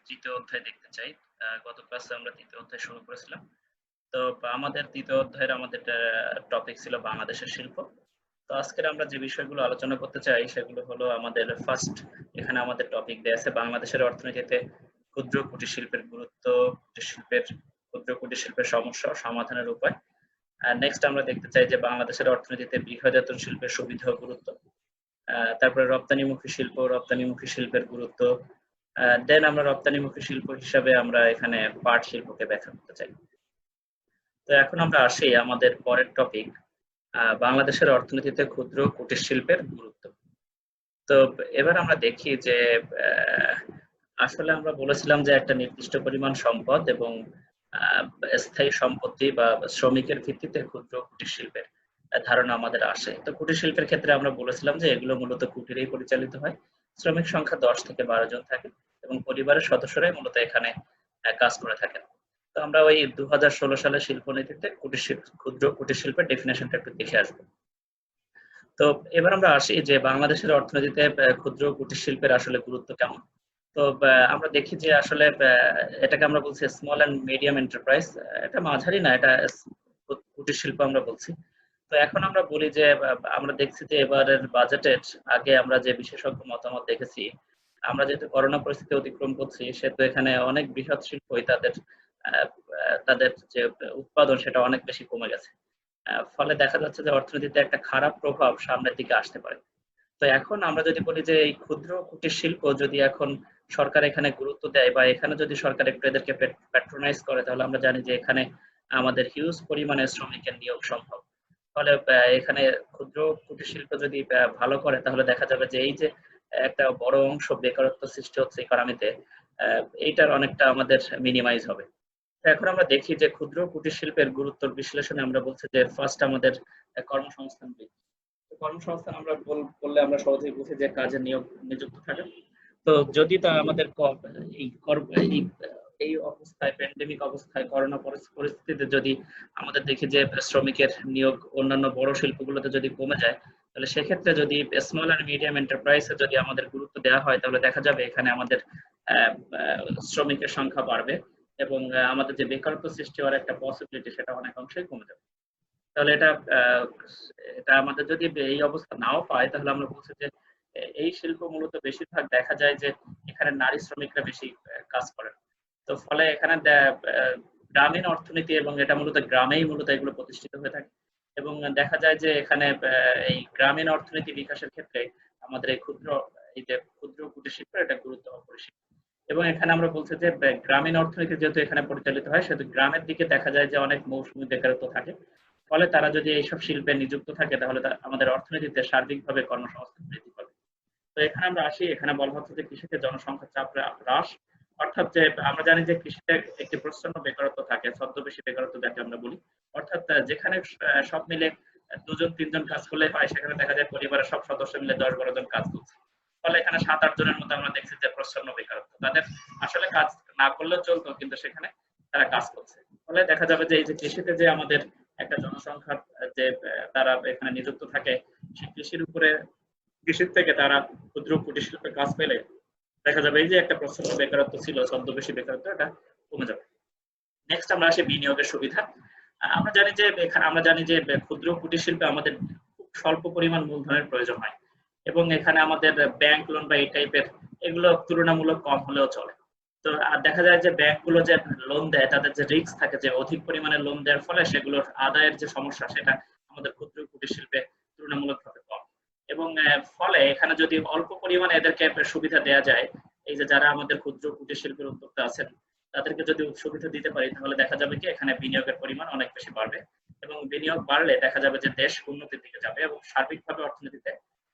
তৃতীয় অধ্যায় দেখতে চাই। গত ক্লাসে আমরা তৃতীয় অধ্যায় শুরু করেছিলাম। তো আমাদের তৃতীয় অধ্যায়ের আমাদের টপিক ছিল বাংলাদেশের শিল্প। তো আজকের আমরা যে বিষয়গুলো আলোচনা করতে চাই সেগুলো হলো আমাদের ফার্স্ট এখানে আমাদের টপিক দেয়া আছে বাংলাদেশের অর্থনীতিতে ক্ষুদ্র কুটির শিল্পের গুরুত্ব, ক্ষুদ্র কুটির শিল্পের সমস্যা ও সমাধানের উপায়। নেক্সট আমরা দেখতে চাই যে বাংলাদেশের অর্থনীতিতে বৃহদায়তন শিল্পের সুবিধা ও গুরুত্ব। তারপরে রপ্তানিমুখী শিল্পের গুরুত্ব। দেন আমরা রপ্তানিমুখী শিল্প হিসাবে আমরা এখানে পাট শিল্পকে ব্যাখ্যা করতে চাই। তো এখন আমরা আসি আমাদের পরের টপিক, বাংলাদেশের অর্থনীতিতে ক্ষুদ্র কুটির শিল্পের গুরুত্ব। তো এবার আমরা দেখি যে আসলে আমরা বলেছিলাম যে একটা নির্দিষ্ট পরিমাণ সম্পদ এবং স্থায়ী সম্পত্তি বা শ্রমিকের ভিত্তিতে ক্ষুদ্র কুটির শিল্পের ধারণা আমাদের আসে। তো কুটির শিল্পের ক্ষেত্রে আমরা বলেছিলাম যে এগুলো মূলত কুটিরেই পরিচালিত হয়। শ্রমিক সংখ্যা 10 থেকে 12 জন থাকে এবং পরিবারের সদস্যরাই মূলত এখানে কাজ করে থাকেন। তো আমরা ওই 2016 সালের শিল্পনীতিতে ক্ষুদ্র কুটির শিল্পের ডেফিনেশনটা একটু দেখে আসবো। তো এবার আমরা আসি যে বাংলাদেশের অর্থনীতিতে ক্ষুদ্র কুটির শিল্পের আসলে গুরুত্ব কেমন। তো আমরা দেখি যে আসলে এটাকে আমরা বলছি স্মল অ্যান্ড মিডিয়াম এন্টারপ্রাইজ। এটা মাঝারি না, এটা কুটির শিল্প আমরা বলছি। তো এখন আমরা বলি যে আমরা দেখছি যে এবারের বাজেটের আগে আমরা যে বিশেষজ্ঞ মতামত দেখেছি, আমরা যেহেতু করোনা পরিস্থিতি অতিক্রম করছি সেহেতু এখানে অনেক বৃহৎ শিল্পই তাদের যে উৎপাদন সেটা অনেক বেশি কমে গেছে। ফলে দেখা যাচ্ছে যে অর্থনীতিতে একটা খারাপ প্রভাব সামনের দিকে আসতে পারে। তো এখন আমরা যদি বলি যে এই ক্ষুদ্র কুটির শিল্প যদি এখন সরকার এখানে গুরুত্ব দেয় বা এখানে যদি সরকার একটু এদেরকে প্যাট্রোনাইজ করে তাহলে আমরা জানি যে এখানে আমাদের হিউজ পরিমাণে শ্রমিকের নিয়োগ সম্ভব। ফলে এখানে ক্ষুদ্র কুটির শিল্প যদি ভালো করে তাহলে দেখা যাবে যে এই যে একটা বড় অংশ বেকারত্ব সৃষ্টি হচ্ছে ইকোনমিতে, এইটার অনেকটা আমাদের মিনিমাইজ হবে। এখন আমরা দেখি যে ক্ষুদ্র কুটির শিল্পের গুরুত্বর বিশ্লেষণে আমরা বলছি যে ফার্স্ট আমাদের কর্মসংস্থান বৃদ্ধি। কর্মসংস্থান আমরা বললে আমরা সহজেই বুঝি যে কাজে নিযুক্ত থাকে। তো যদি তা আমাদের এই অবস্থায় প্যান্ডেমিক অবস্থায় করোনা পরিস্থিতিতে যদি আমাদের দেখি যে শ্রমিকের নিয়োগ অন্যান্য বড় শিল্পগুলোতে যদি কমে যায় তাহলে সেক্ষেত্রে যদি স্মল অ্যান্ড মিডিয়াম এন্টারপ্রাইজে যদি আমাদের গুরুত্ব দেওয়া হয় তাহলে দেখা যাবে এখানে আমাদের শ্রমিকের সংখ্যা বাড়বে এবং আমাদের যে বেকারত্ব সৃষ্টি হওয়ার একটা পসিবিলিটি সেটা অনেক অংশেই কমে যাবে। তাহলে এটা আমাদের যদি এই অবস্থা নাও পায় তাহলে আমরা বলছি যে এই শিল্প মূলত বেশিরভাগ দেখা যায় যে এখানে নারী শ্রমিকরা বেশি কাজ করেন। তো ফলে এখানে গ্রামীণ অর্থনীতি এবং এটা মূলত এগুলো প্রতিষ্ঠিত হয়ে থাকে এবং দেখা যায় যে এখানে এই গ্রামীণ অর্থনীতি বিকাশের ক্ষেত্রে আমাদের এই যে ক্ষুদ্র কুটির শিল্প এটা গুরুত্ব অপরিসীম। এবং এখানে আমরা বলছি যে গ্রামীণ অর্থনীতি যেহেতু এখানে পরিচালিত হয় সেহেতু গ্রামের দিকে দেখা যায় যে অনেক মৌসুমী বেকারত্ব থাকে। ফলে তারা যদি এইসব শিল্পে নিযুক্ত থাকে তাহলে আমাদের অর্থনীতিতে সার্বিকভাবে কর্মসংস্থান বৃদ্ধি পাবে। তো এখানে আমরা আসি, এখানে বলা হচ্ছে যে কৃষিতে জনসংখ্যার চাপ হ্রাস, অর্থাৎ যে আমরা জানি যে কৃষিতে একটি প্রচন্ড বেকারত্ব থাকে, ছদ্মবেশী বেকারত্ব যাকে আমরা বলি। অর্থাৎ যেখানে সব মিলে 2-3 জন কাজ করলে হয় সেখানে দেখা যায় পরিবারের সব সদস্য মিলে 10-12 জন কাজ করছে। ফলে এখানে 7-8 জনের মধ্যে আমরা দেখছি যে প্রচন্ড বেকারত্ব, তাদের আসলে কাজ না করলেও চলতো কিন্তু সেখানে তারা কাজ করছে। ফলে দেখা যাবে যে এই যে কৃষিতে যে আমাদের একটা জনসংখ্যার যে তারা এখানে নিযুক্ত থাকে সেই কৃষির থেকে তারা ক্ষুদ্র কুটির শিল্পে কাজ পেলে দেখা যাবে এই যে একটা প্রচন্ড বেকারত্ব ছিল, ছদ্মবেশী বেকারত্ব, এটা কমে যাবে। নেক্সট আমরা আসি বিনিয়োগের সুবিধা। আমরা জানি যে ক্ষুদ্র কুটির শিল্পে আমাদের খুব স্বল্প পরিমাণ মূলধনের প্রয়োজন হয় এবং এখানে আমাদের ব্যাংক লোন বা এই টাইপের এগুলো তুলনামূলক কম হলেও চলে। তো দেখা যায় যে ব্যাংকগুলো যে লোন দেয় তাদের যে রিস্ক থাকে যে অধিক পরিমাণে লোন দেওয়ার ফলে সেগুলোর আদায়ের যে সমস্যা সেটা আমাদের ক্ষুদ্র কুটির শিল্পে তুলনামূলকভাবে কম। এবং ফলে এখানে যদি অল্প পরিমাণে এদেরকে সুবিধা দেওয়া যায়, এই যে যারা আমাদের ক্ষুদ্র কুটির শিল্পের উদ্যোক্তা আছেন তাদেরকে যদি সুবিধা দিতে পারি তাহলে দেখা যাবে কি এখানে বিনিয়োগের পরিমাণ অনেক বেশি বাড়বে এবং বিনিয়োগ বাড়লে দেখা যাবে যে দেশ উন্নতির দিকে যাবে এবং সার্বিকভাবে অর্থনীতিতে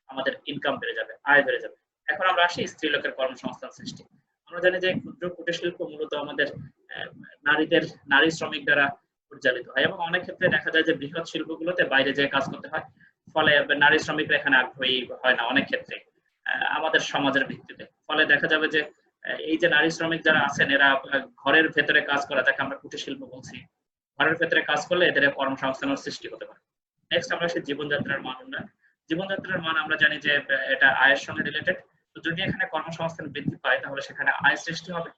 আমাদের ইনকাম বেড়ে যাবে, আয় বেড়ে যাবে। এখন আমরা আসি স্ত্রীলোকের কর্মসংস্থান সৃষ্টি। আমরা জানি যে ক্ষুদ্র কুটির শিল্প মূলত আমাদের নারী শ্রমিক দ্বারা পরিচালিত হয় এবং অনেক ক্ষেত্রে দেখা যায় যে বৃহৎ শিল্পগুলোতে বাইরে যেয়ে কাজ করতে হয়। ফলে নারী শ্রমিকরা এখানে আগ্রহী হয় না অনেক ক্ষেত্রে আমাদের সমাজের ভিত্তিতে। ফলে দেখা যাবে যে এই যে নারী শ্রমিক যারা আছেন এরা ঘরের ভেতরে কাজ করা যাকে আমরা কুটির শিল্প বলছি, ঘরের ভেতরে কাজ করলে এদের কর্মসংস্থানের সৃষ্টি হতে পারে। নেক্সট আমরা আসি জীবনযাত্রার মান উন্নয়ন। জীবনযাত্রার মান আমরা জানি যে এটা আয়ের সঙ্গে রিলেটেড। তো যদি এখানে কর্মসংস্থান বৃদ্ধি পায় তাহলে সেখানে আয় সৃষ্টি হবে,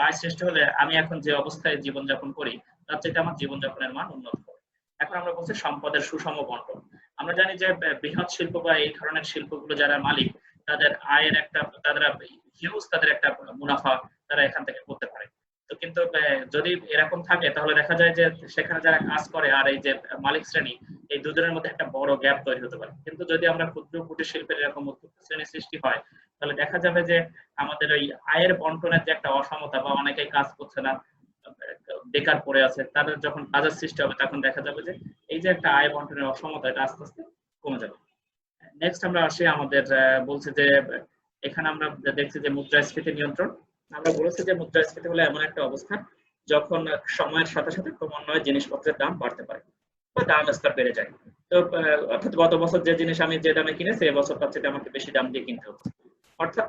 আয় সৃষ্টি হলে আমি এখন যে অবস্থায় জীবনযাপন করি তার চেয়ে আমার জীবনযাপনের মান উন্নত হবে। এখন আমরা বলছি সম্পদের সুষম বন্টন। আমরা জানি যে বৃহৎ শিল্প বা এই ধরনের শিল্পগুলো যারা মালিক তাদের আয়ের একটা তাদের একটা মুনাফা তারা এখান থেকে করতে পারে। তো কিন্তু যদি এরকম থাকে তাহলে দেখা যায় যে সেখানে যারা কাজ করে আর এই যে মালিক শ্রেণী এই দুজনের মধ্যে একটা বড় গ্যাপ তৈরি হতে পারে। কিন্তু যদি আমরা ক্ষুদ্র কুটির শিল্পের এরকম উদ্যোক্তা শ্রেণী সৃষ্টি হয় তাহলে দেখা যাবে যে আমাদের ওই আয়ের বন্টনের যে একটা অসমতা বা অনেকেই কাজ করছে না, বেকার পড়ে আছে, তাদের যখন কাজের সৃষ্টি হবে তখন দেখা যাবে যে এই যে একটা আয় বন্টনের অসমতা এটা আস্তে আস্তে কমে যাবে। নেক্সট আমরা আসি আমাদের বলছি যে এখানে আমরা দেখছি যে মুদ্রাস্ফীতি নিয়ন্ত্রণ। আমরা বলেছি যে মুদ্রাস্ফীতি হলো এমন একটা অবস্থা যখন সময়ের সাথে সাথে ক্রমান্বয়ে জিনিসপত্রের দাম বাড়তে পারে বা দাম স্তর বেড়ে যায়। তো অর্থাৎ গত বছর যে জিনিস আমি যে দামে কিনেছি এবছর তার চেয়ে আমাকে বেশি দাম দিয়ে কিনতে হচ্ছে। অর্থাৎ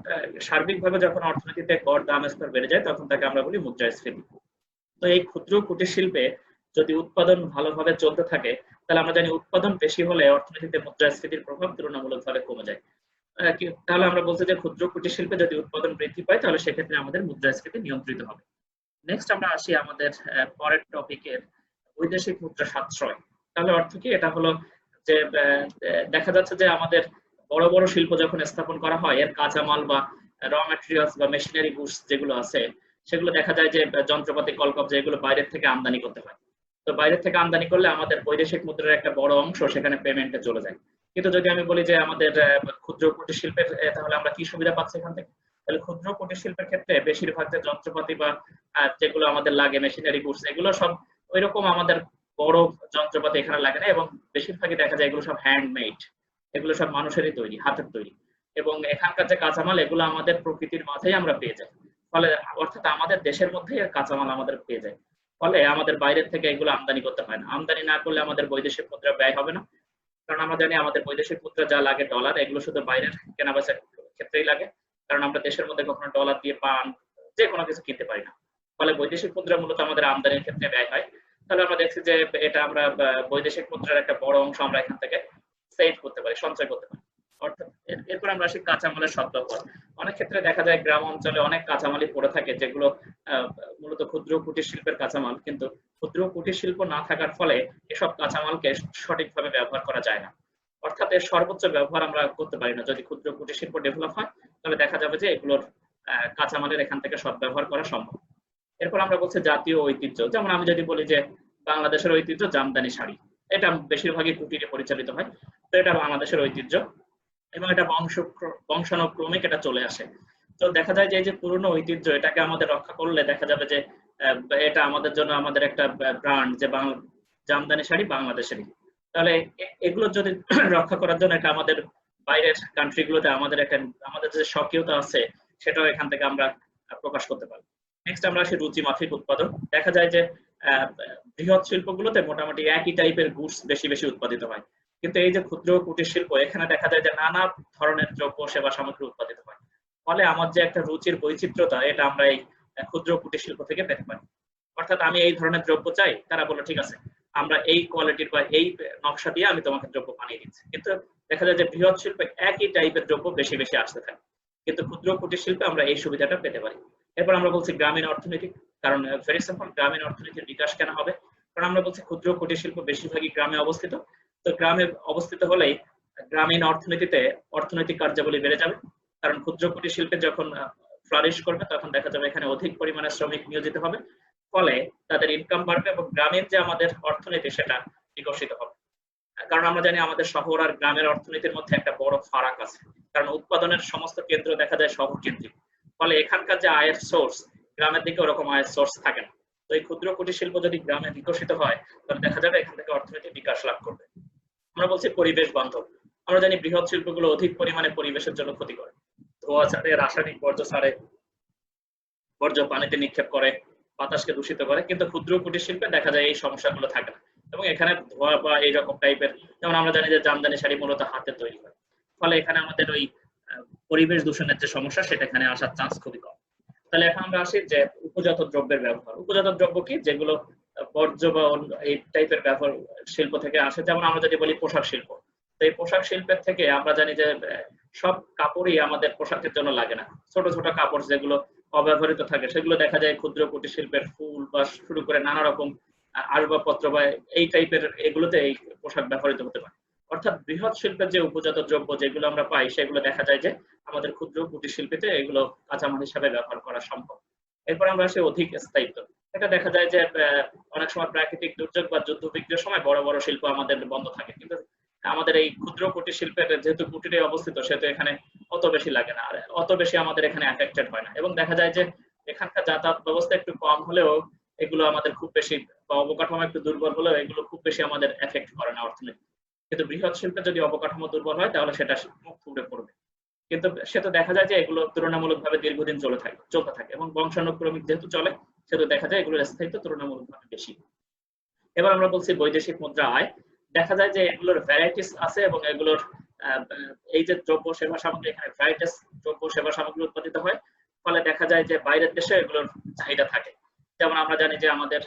সার্বিকভাবে যখন অর্থনীতিতে গড় দাম স্তর বেড়ে যায় তখন তাকে আমরা বলি মুদ্রাস্ফীতি। তো এই ক্ষুদ্র কুটির শিল্পে যদি উৎপাদন ভালোভাবে চলতে থাকে তাহলে আমরা জানি উৎপাদন বেশি হলে অর্থনীতিতে মুদ্রাস্ফীতির প্রভাব তুলনামূলকভাবে কমে যায়। তাহলে আমরা বলছি যে ক্ষুদ্র কুটির শিল্পে যদি উৎপাদন বৃদ্ধি পায় তাহলে সেক্ষেত্রে আমাদের মুদ্রাস্ফীতি নিয়ন্ত্রিত হবে। নেক্সট আমরা আসি আমাদের পরের টপিকের বৈদেশিক মুদ্রা সাশ্রয়। তাহলে অর্থ কি? এটা হলো যে দেখা যাচ্ছে যে আমাদের বড় বড় শিল্প যখন স্থাপন করা হয় এর কাঁচামাল বা র ম্যাটেরিয়ালস বা মেশিনারি গুডস যেগুলো আছে সেগুলো দেখা যায় যে যন্ত্রপাতি কলকব্জা এগুলো বাইরের থেকে আমদানি করতে হয়। তো বাইরের থেকে আমদানি করলে আমাদের বৈদেশিক মুদ্রার একটা বড় অংশ সেখানে পেমেন্টে চলে যায়। কিন্তু যদি আমি বলি যে আমাদের ক্ষুদ্র কুটির শিল্পের তাহলে আমরা কি সুবিধা পাচ্ছি এখান থেকে? তাহলে ক্ষুদ্র কুটির শিল্পের ক্ষেত্রে বেশিরভাগ যে যন্ত্রপাতি বা যেগুলো আমাদের লাগে মেশিনারি গুডস এগুলো সব ওইরকম আমাদের বড় যন্ত্রপাতি এখানে লাগে না এবং বেশিরভাগই দেখা যায় এগুলো সব হ্যান্ডমেড, এগুলো সব মানুষেরই তৈরি, হাতের তৈরি। এবং এখানকার যে কাঁচামাল এগুলো আমাদের প্রকৃতির মাঝেই আমরা পেয়ে যাই। ফলে অর্থাৎ আমাদের দেশের মধ্যেই কাঁচামাল আমাদের পেয়ে যায়। ফলে আমাদের বাইরের থেকে এগুলো আমদানি করতে হয় না। আমদানি না করলে আমাদের বৈদেশিক মুদ্রা ব্যয় হবে না। কারণ আমরা জানি আমাদের বৈদেশিক মুদ্রা যা লাগে ডলার এগুলো শুধু বাইরের কেনাবেচার ক্ষেত্রেই লাগে। কারণ আমরা দেশের মধ্যে কখনো ডলার দিয়ে পান যে কোনো কিছু কিনতে পারি না। ফলে বৈদেশিক মুদ্রা মূলত আমাদের আমদানির ক্ষেত্রে ব্যয় হয়। তাহলে আমরা দেখছি যে এটা আমরা বৈদেশিক মুদ্রার একটা বড় অংশ আমরা এখান থেকে সেভ করতে পারি, সঞ্চয় করতে পারি। অর্থাৎ এরপর আমরা আসি কাঁচামালের সদ্ব্যবহার। অনেক ক্ষেত্রে দেখা যায় গ্রাম অঞ্চলে অনেক কাঁচামালই পড়ে থাকে যেগুলো মূলত ক্ষুদ্র কুটির শিল্পের কাঁচামাল, কিন্তু ক্ষুদ্র কুটির শিল্প না থাকার ফলে এসব কাঁচামালকে সঠিকভাবে ব্যবহার করা যায় না। অর্থাৎ এর সর্বোচ্চ ব্যবহার আমরা করতে পারি না। যদি ক্ষুদ্র কুটির শিল্প ডেভেলপ হয় তাহলে দেখা যাবে যে এগুলোর কাঁচামালের এখান থেকে সদ্ব্যবহার করা সম্ভব। এরপর আমরা বলছি জাতীয় ঐতিহ্য। যেমন আমি যদি বলি যে বাংলাদেশের ঐতিহ্য জামদানি শাড়ি, এটা বেশিরভাগই কুটিরে পরিচালিত হয়। তো এটা বাংলাদেশের ঐতিহ্য এবং এটা বংশানুক্রমিক এটা চলে আসে। তো দেখা যায় যে এই যে পুরনো ঐতিহ্য এটাকে আমাদের রক্ষা করলে দেখা যাবে যে এটা আমাদের জন্য আমাদের একটা ব্র্যান্ড যে জামদানি শাড়ি বাংলাদেশেরই। তাহলে এগুলো যদি রক্ষা করার জন্য এটা আমাদের বাইরের কান্ট্রিগুলোতে আমাদের যে স্বকীয়তা আছে সেটাও এখান থেকে আমরা প্রকাশ করতে পারি। নেক্সট আমরা আসি রুচি মাফিক উৎপাদন। দেখা যায় যে বৃহৎ শিল্পগুলোতে মোটামুটি একই টাইপের গুডস বেশি বেশি উৎপাদিত হয়, কিন্তু এই যে ক্ষুদ্র কুটির শিল্প এখানে দেখা যায় যে নানা ধরনের দ্রব্য সেবা সামগ্রী উৎপাদিত হয়। ফলে আমার যে একটা রুচির বৈচিত্র্যতা এটা আমরা এই ক্ষুদ্র কুটির শিল্প থেকে পেতে পারি। অর্থাৎ আমি এই ধরনের দ্রব্য চাই, তারা বললো ঠিক আছে আমরা এই কোয়ালিটির বা এই নকশা দিয়ে আমি তোমাকে দ্রব্য বানিয়ে দিচ্ছি। কিন্তু দেখা যায় যে বৃহৎ শিল্পে একই টাইপের দ্রব্য বেশি বেশি আসতে থাকে, কিন্তু ক্ষুদ্র কুটির শিল্পে আমরা এই সুবিধাটা পেতে পারি। এরপর আমরা বলছি গ্রামীণ অর্থনীতি। কারণ ভেরি সিম্পল, গ্রামীণ অর্থনীতির বিকাশ কেন হবে? কারণ আমরা বলছি ক্ষুদ্র কুটির শিল্প বেশিরভাগই গ্রামে অবস্থিত। তো গ্রামে অবস্থিত হলেই গ্রামীণ অর্থনীতিতে অর্থনৈতিক কার্যাবলী বেড়ে যাবে। কারণ ক্ষুদ্র কুটির শিল্পে যখন ফ্লারিশ করবে তখন দেখা যাবে এখানে অধিক পরিমাণে শ্রমিক নিয়োজিত হবে, ফলে তাদের ইনকাম বাড়বে এবং গ্রামীণ যে আমাদের অর্থনীতি সেটা বিকশিত হবে। কারণ আমরা জানি আমাদের শহর আর গ্রামের অর্থনীতির মধ্যে একটা বড় ফারাক আছে। কারণ উৎপাদনের সমস্ত কেন্দ্র দেখা যায় শহর কেন্দ্রিক। ফলে এখানকার যে আয়ের সোর্স গ্রামের দিকে ওরকম আয়ের সোর্স থাকে না। তো এই ক্ষুদ্র কুটির শিল্প যদি গ্রামে বিকশিত হয় তাহলে দেখা যাবে এখান থেকে অর্থনৈতিক বিকাশ লাভ করবে। আমরা বলছি পরিবেশ বান্ধব। আমরা জানি বৃহৎ শিল্পগুলো অধিক পরিমাণে পরিবেশের জন্য ক্ষতি করে, ধোঁয়া ছাড়ে, রাসায়নিক বর্জ্য ছাড়ে, বর্জ্য পানিতে নিক্ষেপ করে, বাতাসকে দূষিত করে। কিন্তু ক্ষুদ্র কুটির শিল্পে দেখা যায় এই সমস্যাগুলো থাকে না এবং এখানে ধোঁয়া বা এইরকম টাইপের, যেমন আমরা জানি যে জামদানি শাড়ি মূলত হাতে তৈরি হয়, ফলে এখানে আমাদের ওই পরিবেশ দূষণের যে সমস্যা সেটা এখানে আসার চান্স খুবই কম। তাহলে এখন আমরা আসি যে উপজাত দ্রব্যের ব্যবহার। উপজাত দ্রব্য কি? যেগুলো বর্জ্য বা এই টাইপের ব্যবহার শিল্প থেকে আসে। যেমন আমরা যদি বলি পোশাক শিল্প, তো এই পোশাক শিল্পের থেকে আমরা জানি যে সব কাপড়ই আমাদের পোশাকের জন্য লাগে না। ছোট ছোট কাপড় যেগুলো অব্যবহৃত থাকে সেগুলো দেখা যায় ক্ষুদ্র কুটির শিল্পের ফুল বা শুরু করে নানা রকম আসবাবপত্র বা এই টাইপের এগুলোতে এই পোশাক ব্যবহৃত হতে পারে। অর্থাৎ বৃহৎ শিল্পের যে উপজাত দ্রব্য যেগুলো আমরা পাই সেগুলো দেখা যায় যে আমাদের ক্ষুদ্র কুটির শিল্পেতে এগুলো কাঁচামাল হিসাবে ব্যবহার করা সম্ভব। এরপর আমরা আসি অধিক স্থায়িত্ব। এটা দেখা যায় যে অনেক সময় প্রাকৃতিক দুর্যোগ বা যুদ্ধ বিগ্রহের সময় বড় বড় শিল্প আমাদের বন্ধ থাকে, কিন্তু আমাদের এই ক্ষুদ্র কুটির শিল্পের যেহেতু কুটিরে অবস্থিত সেহেতু এখানে অত বেশি লাগে না, আর অত বেশি আমাদের এখানে এফেক্টেড হয় না, এবং দেখা যায় যে এখানকার যাতায়াত ব্যবস্থা একটু কম হলেও এগুলো আমাদের খুব বেশি, বা অবকাঠামো একটু দুর্বল হলেও এগুলো খুব বেশি আমাদের এফেক্ট করে না অর্থনীতি। কিন্তু বৃহৎ শিল্পে যদি অবকাঠামো দুর্বল হয় তাহলে সেটা মুখ থুবড়ে পড়বে। কিন্তু সেটা দেখা যায় যে এগুলো তুলনামূলকভাবে দীর্ঘদিন চলতে থাকে এবং বংশানুক্রমিক যেহেতু চলে সেহেতু দেখা যায় এগুলোর স্থায়িত্ব তুলনামূলকভাবে বেশি। এবার আমরা বলছি বৈদেশিক মুদ্রা আয়। দেখা যায় যে এগুলোর ভ্যারাইটিস আছে এবং এগুলোর এই যে দ্রব্য সেবা সামগ্রী, এখানে ভ্যারাইটিস দ্রব্য সেবা সামগ্রী উৎপাদিত হয়, ফলে দেখা যায় যে বাইরের দেশে এগুলোর চাহিদা থাকে। যেমন আমরা জানি যে আমাদের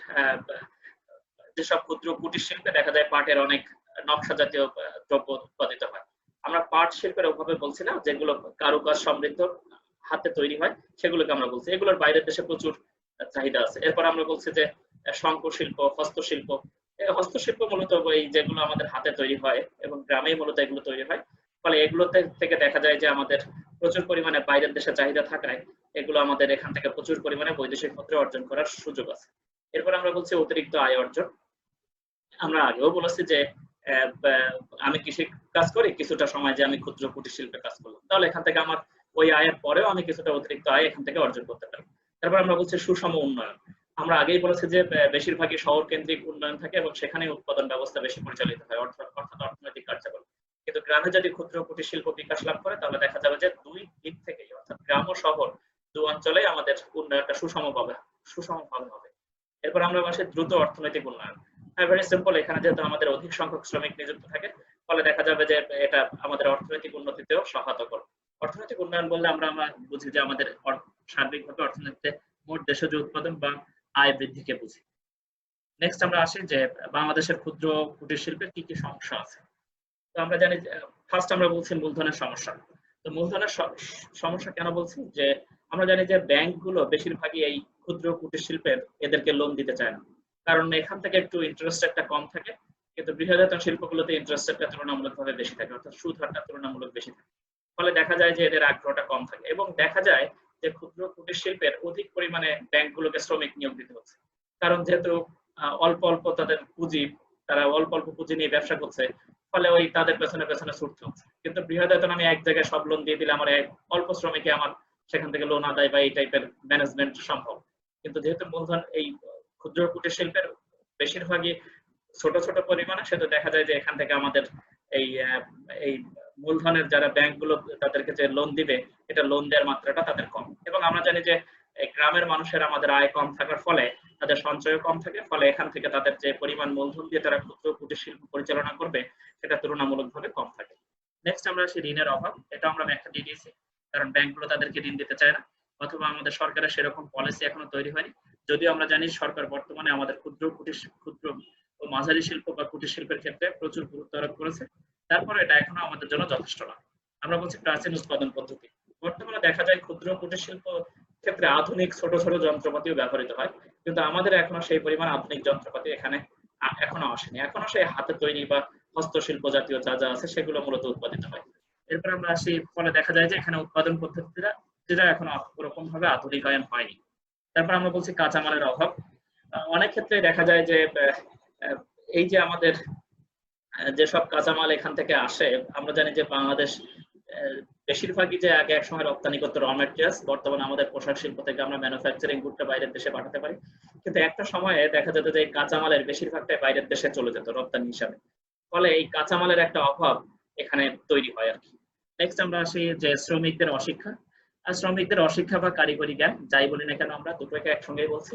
যেসব ক্ষুদ্র কুটির শিল্পে দেখা যায় পাটের অনেক নকশা জাতীয় দ্রব্য উৎপাদিত হয়। আমরা পাট শিল্পের ওভাবে বলছি না, যেগুলো কারুকাজ সমৃদ্ধ হাতে তৈরি হয় সেগুলোকে আমরা বলছি, এগুলোর বাইরের দেশে প্রচুর চাহিদা আছে। এরপর আমরা বলছি যে শঙ্খ শিল্প, হস্তশিল্প। হস্তশিল্প মূলত এই যেগুলো আমাদের হাতে তৈরি হয় এবং গ্রামেই মূলত এগুলো তৈরি হয়, ফলে এগুলোতে থেকে দেখা যায় যে আমাদের প্রচুর পরিমাণে বাইরের দেশে চাহিদা থাকায় এগুলো আমাদের এখান থেকে প্রচুর পরিমাণে বৈদেশিক মুদ্রা অর্জন করার সুযোগ আছে। এরপর আমরা বলছি অতিরিক্ত আয় অর্জন। আমরা আগেও বলেছি যে আমি কৃষি কাজ করি, কিছুটা সময় যে আমি ক্ষুদ্র কুটির শিল্পে কাজ করলাম, তাহলে এখান থেকে আমার ওই আয়ের পরেও আমি কিছুটা অতিরিক্ত আয় এখান থেকে অর্জন করতে পারি। তারপর আমরা বলছি সুষম উন্নয়ন। আমরা আগেই বলেছি যে বেশিরভাগই শহর কেন্দ্রিক উন্নয়ন থাকে এবং সেখানে উৎপাদন ব্যবস্থা বেশি পরিচালিত হয়, অর্থাৎ অর্থনৈতিক কার্যকলাপ। কিন্তু গ্রামে যদি ক্ষুদ্র কুটির শিল্প বিকাশ লাভ করে তাহলে দেখা যাবে যে দুই দিক থেকেই, অর্থাৎ গ্রাম ও শহর দু অঞ্চলেই আমাদের উন্নয়নটা সুষমভাবে হবে। এরপর আমরা বলছি দ্রুত অর্থনৈতিক উন্নয়ন। ভেরি সিম্পল, এখানে যেহেতু আমাদের অধিক সংখ্যক শ্রমিক নিযুক্ত থাকে ফলে দেখা যাবে যে এটা আমাদের অর্থনৈতিক উন্নতিতেও সহায়তা করবে। অর্থনৈতিক উন্নয়ন বললে আমরা বুঝি যে আমাদের সার্বিকভাবে অর্থনীতিতে মোট দেশজ উৎপাদন বা আয় বৃদ্ধিকে বুঝি। নেক্সট আমরা আসি যে বাংলাদেশের ক্ষুদ্র কুটির শিল্পের কি কি সমস্যা আছে। তো আমরা জানি ফার্স্ট আমরা বলছি মূলধনের সমস্যা। তো মূলধনের সমস্যা কেন বলছি, যে আমরা জানি যে ব্যাংকগুলো বেশিরভাগই এই ক্ষুদ্র কুটির শিল্পের এদেরকে লোন দিতে চায় না, কারণ এখান থেকে একটু ইন্টারেস্ট রেটটা কম থাকে, কিন্তু বৃহদায়তন শিল্পগুলোতে ইন্টারেস্ট রেটটা তুলনামূলকভাবে বেশি থাকে, অর্থাৎ সুদ হারটা তুলনামূলক বেশি থাকে। ফলে দেখা যায় যে এদের আগ্রহটা কম থাকে এবং দেখা যায় যে ক্ষুদ্র কুটির শিল্পের অধিক পরিমাণে ব্যাংকগুলোকে শ্রমিক নিয়োগ দিতে হচ্ছে, কারণ যেহেতু অল্প অল্প তাদের পুঁজি, তারা অল্প অল্প পুঁজি নিয়ে ব্যবসা করছে, ফলে ওই তাদের পেছনে পেছনে ছুটতে হচ্ছে। কিন্তু বৃহদায়তন আমি এক জায়গায় সব লোন দিয়ে দিলে আমার অল্প শ্রমিকে আমার সেখান থেকে লোন আদায় বা এই টাইপের ম্যানেজমেন্ট সম্ভব। কিন্তু যেহেতু মূলধন এই ক্ষুদ্র কুটির শিল্পের বেশিরভাগই ছোট ছোট পরিমাণে, সেটা দেখা যায় যে এখান থেকে আমাদের এই এই মূলধনের যারা ব্যাংকগুলো তাদেরকে যে লোন দিবে, এটা লোন দেওয়ার মাত্রাটা তাদের কম। এবং আমরা জানি যে গ্রামের মানুষের আমাদের আয় কম থাকার ফলে তাদের সঞ্চয়ও কম থাকে, ফলে এখান থেকে তাদের যে পরিমাণ মূলধন দিয়ে তারা ক্ষুদ্র কুটির শিল্প পরিচালনা করবে সেটা তুলনামূলকভাবে কম থাকে। নেক্সট আমরা আসি ঋণের অভাব। এটা আমরা ব্যাখ্যা দিয়ে দিয়েছি, কারণ ব্যাংকগুলো তাদেরকে ঋণ দিতে চায় না, অথবা আমাদের সরকারের সেরকম পলিসি এখনো তৈরি হয়নি। যদিও আমরা জানি সরকার বর্তমানে আমাদের ক্ষুদ্র ও মাঝারি শিল্প বা কুটির শিল্পের ক্ষেত্রে প্রচুর গুরুত্ব আরোপ করেছে, তারপরে এটা এখনো আমাদের জন্য যথেষ্ট নয়। আমরা বলছি প্রাচীন উৎপাদন পদ্ধতি। বর্তমানে দেখা যায় ক্ষুদ্র কুটির শিল্প ক্ষেত্রে আধুনিক ছোট ছোট যন্ত্রপাতিও ব্যবহৃত হয়, কিন্তু আমাদের এখনো সেই পরিমাণ আধুনিক যন্ত্রপাতি এখানে এখনো আসেনি। এখনো সেই হাতে তৈরি বা হস্তশিল্প জাতীয় যা যা আছে সেগুলো মূলত উৎপাদিত হয়। এরপর আমরা আসি, ফলে দেখা যায় যে এখানে উৎপাদন পদ্ধতিটা যেটা এখনো ওরকম ভাবে আধুনিকায়ন হয়নি। তারপর আমরা বলছি কাঁচামালের অভাব। অনেক ক্ষেত্রে দেখা যায় যে এই যে আমাদের যেসব কাঁচামাল এখান থেকে আসে, আমরা জানি যে বাংলাদেশ বেশিরভাগই যে আগে এক সময় রপ্তানি করতো র ম্যাটেরিয়ালস, বর্তমানে আমাদের পোশাক শিল্প থেকে আমরা ম্যানুফ্যাকচারিং গুডটা বাইরের দেশে পাঠাতে পারি, কিন্তু একটা সময়ে দেখা যেত যে কাঁচামালের বেশিরভাগটাই বাইরের দেশে চলে যেত রপ্তানি হিসাবে, ফলে এই কাঁচামালের একটা অভাব এখানে তৈরি হয় আর কি। নেক্সট আমরা আসি যে শ্রমিকদের অশিক্ষা। শ্রমিকদের অশিক্ষা বা কারিগরি জ্ঞান, যাই বলি না কেন আমরা দুটোকে একসঙ্গেই বলছি,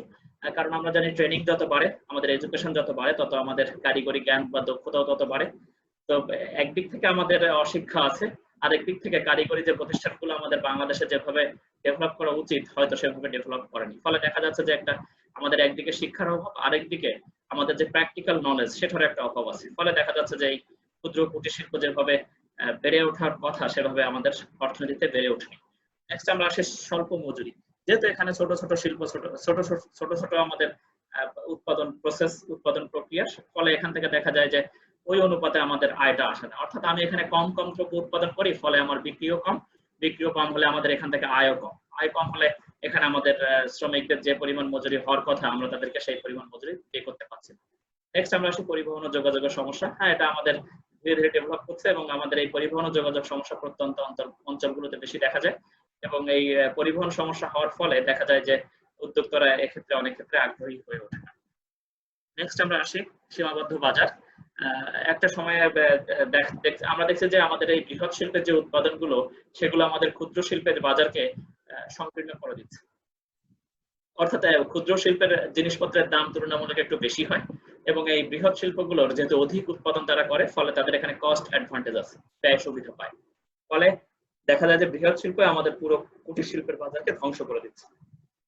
কারণ আমরা জানি ট্রেনিং যত বাড়ে, আমাদের এডুকেশন যত বাড়ে, তত আমাদের কারিগরি জ্ঞান বা দক্ষতাও তত বাড়ে। তো একদিক থেকে আমাদের অশিক্ষা আছে, আরেক দিক থেকে কারিগরি যে প্রতিষ্ঠানগুলো আমাদের বাংলাদেশে যেভাবে ডেভেলপ করা উচিত হয়তো সেভাবে ডেভেলপ করেনি, ফলে দেখা যাচ্ছে যে একটা আমাদের একদিকে শিক্ষার অভাব, আরেকদিকে আমাদের যে প্র্যাকটিক্যাল নলেজ সেটার একটা অভাব আছে, ফলে দেখা যাচ্ছে যে এই ক্ষুদ্র কুটির শিল্প যেভাবে বেড়ে ওঠার কথা সেভাবে আমাদের অর্থনীতিতে বেড়ে ওঠেনি। নেক্সট আমরা আসি স্বল্প মজুরি। যেহেতু এখানে ছোট ছোট শিল্প, ছোট ছোট আমাদের উৎপাদন প্রক্রিয়া, ফলে এখান থেকে দেখা যায় যে ওই অনুপাতে আমাদের আয়টা আসে না। অর্থাৎ আমি এখানে কম দ্রব্য উৎপাদন করি, ফলে আমার বিক্রিও কম হলে আমাদের এখান থেকে আয়ও কম। আয় কম হলে এখানে আমাদের শ্রমিকদের যে পরিমাণ মজুরি হওয়ার কথা, আমরা তাদেরকে সেই পরিমাণ মজুরি পে করতে পারছি না। নেক্সট আমরা আসি পরিবহন ও যোগাযোগের সমস্যা। হ্যাঁ, এটা আমাদের ধীরে ধীরে ডেভেলপ করছে এবং আমাদের এই পরিবহন ও যোগাযোগ সমস্যা প্রত্যন্ত অঞ্চলগুলোতে বেশি দেখা যায়, এবং এই পরিবহন সমস্যা হওয়ার ফলে দেখা যায় যে উদ্যোক্তারা এক্ষেত্রে অনেক ক্ষেত্রে আগ্রহী হয়ে ওঠে না। নেক্সট আমরা আসি সীমাবদ্ধ বাজার। একটা সময়ে আমরা দেখছি যে আমাদের এই বৃহৎ শিল্পের যে উৎপাদনগুলো, সেগুলো আমাদের ক্ষুদ্র শিল্পের বাজারকে সংকীর্ণ করে দিচ্ছে। অর্থাৎ ক্ষুদ্র শিল্পের জিনিসপত্রের দাম তুলনামূলক একটু বেশি হয়, এবং এই বৃহৎ শিল্পগুলোর যেহেতু অধিক উৎপাদন তারা করে, ফলে তাদের এখানে কস্ট অ্যাডভান্টেজ আছে, ব্যয় সুবিধা পায়। ফলে দেখা যায় যে বৃহৎ শিল্প আমাদের পুরো কুটির শিল্পের বাজারকে ধ্বংস করে দিচ্ছে।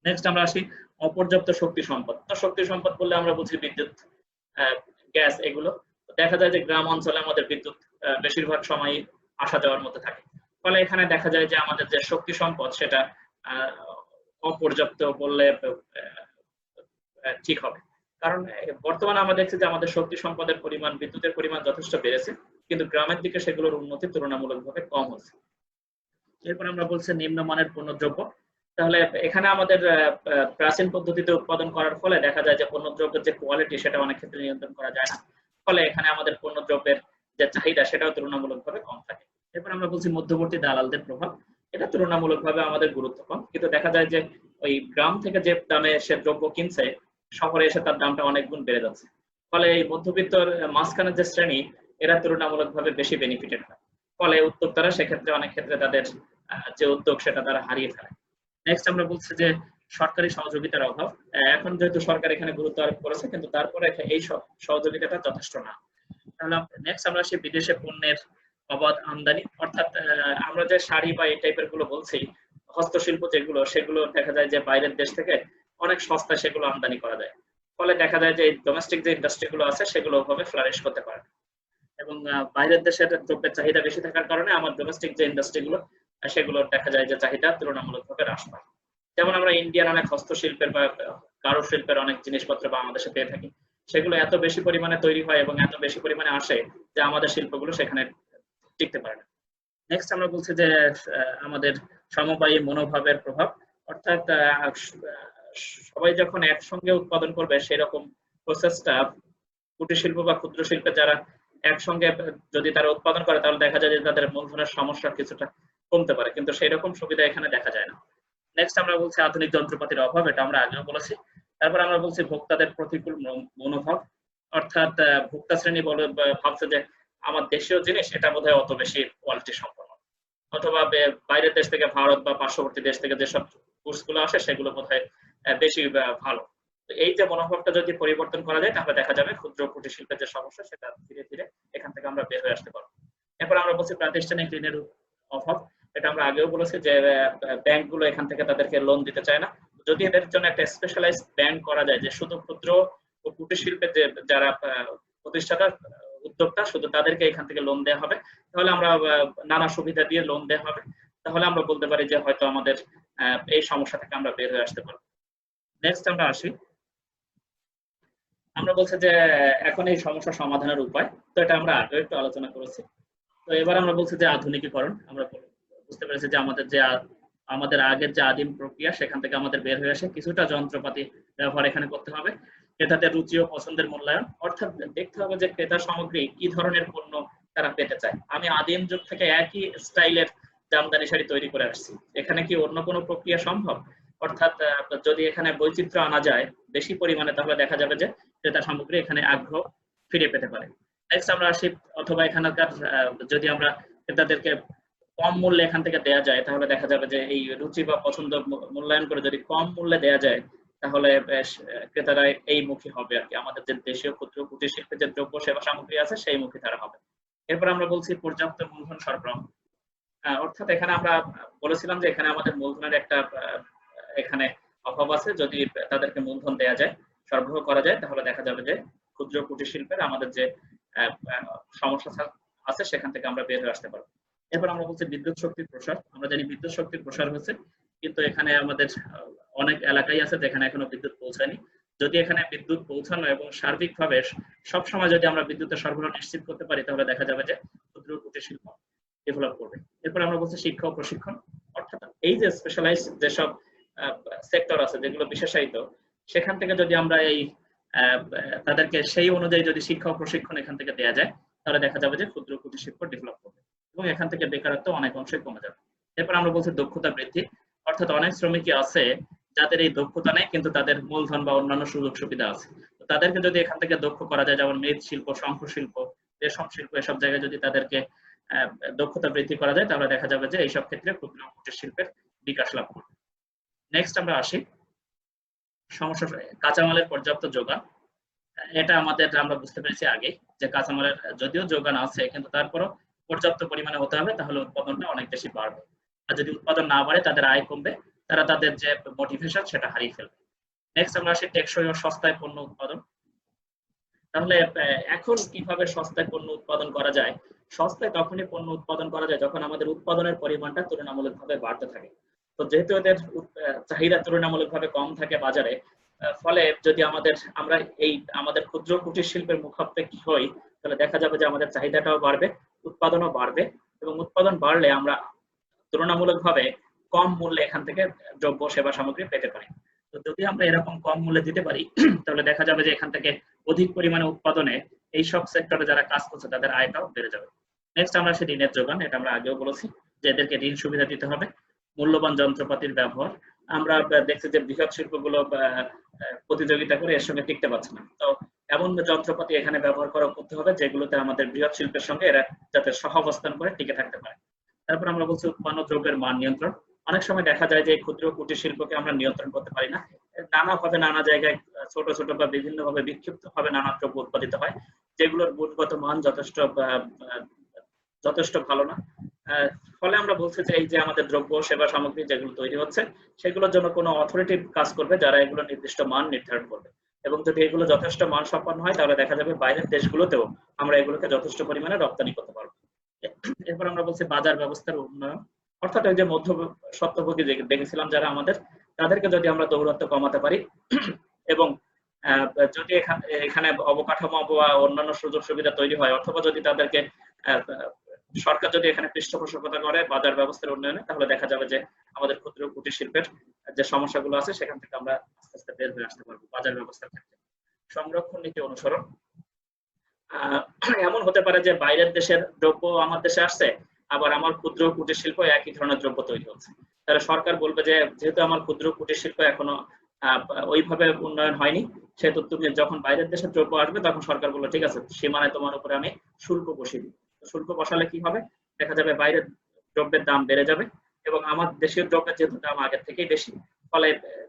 নেক্সট আমরা আসি অপর্যাপ্ত শক্তি সম্পদ। তো শক্তি সম্পদ বললে আমরা বুঝি বিদ্যুৎ, গ্যাস, এগুলো। দেখা যায় যে গ্রাম অঞ্চলে আমাদের বিদ্যুৎ বেশিরভাগ সময় আসা যাওয়ার মধ্যে থাকে, ফলে এখানে দেখা যায় যে আমাদের যে শক্তি সম্পদ সেটা অপর্যাপ্ত বললে ঠিক হবে। কারণ বর্তমানে আমরা দেখছি যে আমাদের শক্তি সম্পদের পরিমাণ, বিদ্যুতের পরিমাণ যথেষ্ট বেড়েছে, কিন্তু গ্রামের দিকে সেগুলোর উন্নতি তুলনামূলকভাবে কম হচ্ছে। এরপর আমরা বলছি নিম্নমানের পণ্যদ্রব্য। তাহলে এখানে আমাদের প্রাচীন পদ্ধতিতে উৎপাদন করার ফলে দেখা যায় যে পণ্যদ্রব্যের যে কোয়ালিটি সেটা অনেক ক্ষেত্রে নিয়ন্ত্রণ করা যায় না, ফলে এখানে আমাদের পণ্যদ্রব্যের যে চাহিদা সেটাও তুলনামূলকভাবে কম থাকে। এরপর আমরা বলছি মধ্যবর্তী দালালদের প্রভাব। এটা তুলনামূলকভাবে আমাদের গুরুত্ব কম, কিন্তু দেখা যায় যে ওই গ্রাম থেকে যে দামে সে দ্রব্য কিনছে, শহরে এসে তার দামটা অনেক গুণ বেড়ে যাচ্ছে। ফলে এই মধ্যবিত্তর মাঝখানের যে শ্রেণী, এরা তুলনামূলকভাবে বেশি বেনিফিটেড হয়। ফলে উদ্যোক্তারা সেক্ষেত্রে অনেক ক্ষেত্রে তাদের যে উদ্যোগ সেটা তারা হারিয়ে ফেলে। নেক্সট আমরা বলছি যে সরকারি সহযোগিতার অভাব। এখন যেহেতু সরকার এখানে গুরুত্ব আরোপ করেছে, কিন্তু তারপরে এই সহযোগিতাটা যথেষ্ট না। তাহলে নেক্সট আমরা আসি বিদেশে পণ্যের অবাধ আমদানি। অর্থাৎ আমরা যে শাড়ি বা এই টাইপের গুলো বলছি, হস্তশিল্প যেগুলো, সেগুলো দেখা যায় যে বাইরের দেশ থেকে অনেক সস্তায় সেগুলো আমদানি করা যায়। ফলে দেখা যায় যে ডোমেস্টিক যে ইন্ডাস্ট্রি গুলো আছে সেগুলো ওভাবে ফ্লারিশ করতে পারে, এবং বাইরের দেশের দ্রব্যের চাহিদা বেশি থাকার কারণে আমার ডোমেস্টিক যে ইন্ডাস্ট্রি গুলো, সেগুলো দেখা যায় যে চাহিদা তুলনামূলকভাবে হ্রাস পায়। যেমন আমরা ইন্ডিয়ান অনেক হস্তশিল্পের বা কারুশিল্পের অনেক জিনিসপত্র বাংলাদেশে পেয়ে থাকি, সেগুলো এত বেশি পরিমাণে তৈরি হয় এবং এত বেশি পরিমাণে আসে যে আমাদের শিল্পগুলো সেখানে টিকতে পারে না। নেক্সট আমরা বলছি যে আমাদের সমবায়ী মনোভাবের প্রভাব। অর্থাৎ সবাই যখন একসঙ্গে উৎপাদন করবে, সেরকম প্রসেসটা কুটির শিল্প বা ক্ষুদ্র শিল্পে যারা একসঙ্গে যদি তারা উৎপাদন করে, তাহলে দেখা যায় যে তাদের মূলধনের সমস্যা কিছুটা কমতে পারে, কিন্তু সেই রকম সুবিধা এখানে দেখা যায় না। নেক্সট আমরা বলছি আধুনিক যন্ত্রপাতির অভাব। এটা আমরা আগেও বলেছি। তারপর আমরা বলছি ভোক্তাদের প্রতিকূল মনোভাব। অর্থাৎ ভোক্তা শ্রেণী ভাবছে যে আমার দেশীয় জিনিস এটা বোধহয় অত বেশি কোয়ালিটি সম্পন্ন, অথবা বাইরের দেশ থেকে, ভারত বা পার্শ্ববর্তী দেশ থেকে যেসব গুডস গুলো আসে সেগুলো বোধহয় বেশি ভালো। এই যে মনোভাবটা যদি পরিবর্তন করা যায়, তাহলে দেখা যাবে ক্ষুদ্র কুটির শিল্পের যে সমস্যা সেটা ধীরে ধীরে এখান থেকে আমরা বের হয়ে আসতে পারবো। এরপর আমরা বলছি প্রাতিষ্ঠানিক ঋণের অভাব। এটা আমরা আগেও বলেছি যে ব্যাংকগুলো এখান থেকে তাদেরকে লোন দিতে চায় না। যদি এদের জন্য একটা স্পেশালাইজড ব্যাংক করা যায়, যে শুধু ক্ষুদ্র ও কুটির শিল্পের যে যারা প্রতিষ্ঠাতা, উদ্যোক্তা, শুধু তাদেরকে এখান থেকে লোন দেওয়া হবে, তাহলে আমরা নানা সুবিধা দিয়ে লোন দেওয়া হবে, তাহলে আমরা বলতে পারি যে হয়তো আমাদের এই সমস্যা থেকে আমরা বের হয়ে আসতে পারবো। নেক্সট আমরা আসি, আমরা বলছি যে এখন এই সমস্যা সমাধানের উপায়। তো এটা আমরা আগে একটু আলোচনা করেছি। তো এবার আমরা বলছি যে আধুনিকীকরণ। আমরা বুঝতে পেরেছি যে আমাদের আগের যে আদিম প্রক্রিয়া, সেখান থেকে আমাদের বের হয়ে আসে কিছুটা যন্ত্রপাতি ব্যবহার এখানে করতে হবে। ক্রেতাদের রুচি ও পছন্দের মূল্যায়ন। অর্থাৎ দেখতে হবে যে ক্রেতা সামগ্রী কি ধরনের পণ্য তারা পেতে চায়। আমি আদিম যুগ থেকে একই স্টাইলের জামদানি শাড়ি তৈরি করে আসছি, এখানে কি অন্য কোনো প্রক্রিয়া সম্ভব? অর্থাৎ যদি এখানে বৈচিত্র্য আনা যায় বেশি পরিমাণে, তাহলে দেখা যাবে যে ক্রেতা সামগ্রী এখানে আগ্রহ ফিরে পেতে পারে। নেক্সট আমরা আসি, অথবা এখানকার যদি আমরা ক্রেতাদেরকে কম মূল্যে এখান থেকে দেয়া যায়, তাহলে দেখা যাবে যে এই রুচি বা পছন্দ মূল্যায়ন করে যদি কম মূল্যে দেয়া যায়, তাহলে ক্রেতারা এই মুখী হবে আর কি, আমাদের যে দেশীয় ক্ষুদ্র কুটির শিল্পের যে দ্রব্য সেবা সামগ্রী আছে সেই মুখী তারা হবে। এরপর আমরা বলছি পর্যাপ্ত মূলধন সরবরাহ। অর্থাৎ এখানে আমরা বলেছিলাম যে এখানে আমাদের মূলধনের একটা এখানে অভাব আছে। যদি তাদেরকে মূলধন দেয়া যায়, সরবরাহ করা যায়, তাহলে দেখা যাবে যে ক্ষুদ্র কুটির শিল্পের আমাদের যে সমস্যা আছে সেখান থেকে আমরা বের হয়ে আসতে পারবো। এরপর আমরা বলছি বিদ্যুৎ শক্তির প্রসার। আমরা জানি বিদ্যুৎ শক্তির প্রসার হচ্ছে কিন্তু এখানে আমাদের অনেক এলাকাই আছে যেখানে এখনো বিদ্যুৎ পৌঁছায়নি। যদি এখানে বিদ্যুৎ পৌঁছানো এবং সার্বিকভাবে সবসময় যদি আমরা বিদ্যুতের সরবরাহ নিশ্চিত করতে পারি, তাহলে দেখা যাবে যে ক্ষুদ্র কুটির শিল্প ডেভেলপ করবে। এরপর আমরা বলছি শিক্ষা ও প্রশিক্ষণ, অর্থাৎ এই যে স্পেশালাইজ যেসব সেক্টর আছে যেগুলো বিশেষায়িত, সেখান থেকে যদি আমরা এই তাদেরকে সেই অনুযায়ী যদি শিক্ষা ও প্রশিক্ষণ এখান থেকে দেওয়া যায়, তাহলে দেখা যাবে যে ক্ষুদ্র কুটির শিল্প ডেভেলপ করবে এবং এখান থেকে বেকারত্ব অনেক অংশে কমে যাবে। এরপর আমরা বলছি দক্ষতা বৃদ্ধি, অর্থাৎ অনেক শ্রমিকই আছে যাদের এই দক্ষতা নেই কিন্তু তাদের মূলধন বা অন্যান্য সুযোগ সুবিধা আছে। তো তাদেরকে যদি এখান থেকে দক্ষ করা যায়, যেমন মৃৎশিল্প, শঙ্খশিল্প, রেশম শিল্প, এসব জায়গায় যদি তাদেরকে দক্ষতা বৃদ্ধি করা যায়, তাহলে দেখা যাবে যে এইসব ক্ষেত্রে ক্ষুদ্র কুটির শিল্পের বিকাশ লাভ করবে। নেক্সট আমরা আসি সমস্যা, কাঁচামালের পর্যাপ্ত যোগান। এটা আমরা বুঝতে পেরেছি আগে যে কাঁচামালের যদিও যোগান আছে কিন্তু তারপরও পর্যাপ্ত পরিমাণে হতে হবে, তাহলে উৎপাদনটা অনেক বেশি বাড়বে। আর যদি উৎপাদন না বাড়ে তাদের আয় কমবে, তারা তাদের যে মোটিভেশন সেটা হারিয়ে ফেলবে। নেক্সট আমরা আসি টেকসই ও সস্তায় পণ্য উৎপাদন। তাহলে এখন কিভাবে সস্তায় পণ্য উৎপাদন করা যায়? সস্তায় তখনই পণ্য উৎপাদন করা যায় যখন আমাদের উৎপাদনের পরিমাণটা তুলনামূলকভাবে বাড়তে থাকে। তো যেহেতু এদের চাহিদা তুলনামূলকভাবে কম থাকে বাজারে, ফলে যদি আমরা এই আমাদের ক্ষুদ্র কুটির শিল্পের মুখাপেক্ষী হই, তাহলে দেখা যাবে যে আমাদের চাহিদাটাও বাড়বে, উৎপাদনও বাড়বে, এবং উৎপাদন বাড়লে আমরা তুলনামূলকভাবে কম মূল্যে এখান থেকে দ্রব্য সেবা সামগ্রী পেতে পারি। তো যদি আমরা এরকম কম মূল্যে দিতে পারি, তাহলে দেখা যাবে যে এখান থেকে অধিক পরিমাণে উৎপাদনে এইসব সেক্টরে যারা কাজ করছে তাদের আয়টাও বেড়ে যাবে। নেক্সট আমরা আসি ঋণের যোগান। এটা আমরা আগেও বলেছি যে এদেরকে ঋণ সুবিধা দিতে হবে। মূল্যবান যন্ত্রপাতির ব্যবহার, আমরা দেখছি যে বৃহৎ শিল্পগুলো প্রতিযোগিতা করে এর সঙ্গে টিকতে পারছে না। তো এমন যন্ত্রপাতি এখানে ব্যবহার করা করতে হবে যেগুলোতে আমাদের বৃহৎ শিল্পের সঙ্গে এরা যাতে সহাবস্থান করে টিকে থাকতে পারে। তারপর আমরা বলছি উৎপন্ন দ্রব্যের মান নিয়ন্ত্রণ। অনেক সময় দেখা যায় যে ক্ষুদ্র কুটির শিল্পকে আমরা নিয়ন্ত্রণ করতে পারি না, নানাভাবে নানা জায়গায় ছোট ছোট বা বিভিন্ন ভাবে বিক্ষিপ্ত ভাবে নানা দ্রব্য উৎপাদিত হয় যেগুলোর গুণগত মান যথেষ্ট ভালো না। ফলে আমরা বলছি যে এই যে আমাদের দ্রব্য সেবা সামগ্রী যেগুলো তৈরি হচ্ছে সেগুলোর জন্য কোনো অথরিটি কাজ করবে যারা এগুলো নির্দিষ্ট মান নির্ধারণ করবে, এবং যদি এগুলো যথেষ্ট মান সম্পন্ন হয় তাহলে দেখা যাবে বাইরের দেশগুলোতেও আমরা এগুলোকে যথেষ্ট পরিমাণে রপ্তানি করতে পারবো। এরপর আমরা বলছি বাজার ব্যবস্থার উন্নয়ন, অর্থাৎ ওই যে মধ্য স্বত্বভোগী দেখেছিলাম যারা তাদেরকে যদি আমরা দৌরাত্ম্য কমাতে পারি এবং যদি এখানে অবকাঠামো বা অন্যান্য সুযোগ সুবিধা তৈরি হয়, অথবা যদি তাদেরকে সরকার যদি এখানে পৃষ্ঠপোষকতা করে বাজার ব্যবস্থার উন্নয়নে, তাহলে দেখা যাবে যে আমাদের ক্ষুদ্র কুটির শিল্পের যে সমস্যাগুলো আছে সেখান থেকে আমরা আস্তে আস্তে বের হয়ে আসতে পারবো বাজার ব্যবস্থার ক্ষেত্রে। সংরক্ষণ নীতি অনুসরণ, এমন হতে পারে যে বাইরের দেশের দ্রব্য আমার দেশে আসছে, আবার আমার ক্ষুদ্র কুটির শিল্প একই ধরনের দ্রব্য তৈরি হচ্ছে, তাহলে সরকার বলবে যে যেহেতু আমার ক্ষুদ্র কুটির শিল্প এখনো ওইভাবে উন্নয়ন হয়নি, সেহেতু তুমি যখন বাইরের দেশের দ্রব্য আসবে তখন সরকার বললো ঠিক আছে সীমানায় তোমার উপরে আমি শুল্ক বসিয়ে দিই। শুল্ক বসালে কি হবে, দেখা যাবে বাইরের দ্রব্যের দাম বেড়ে যাবে এবং আমার দেশের দ্রব্যের যেহেতু দাম আগের থেকেই বেশি, ফলে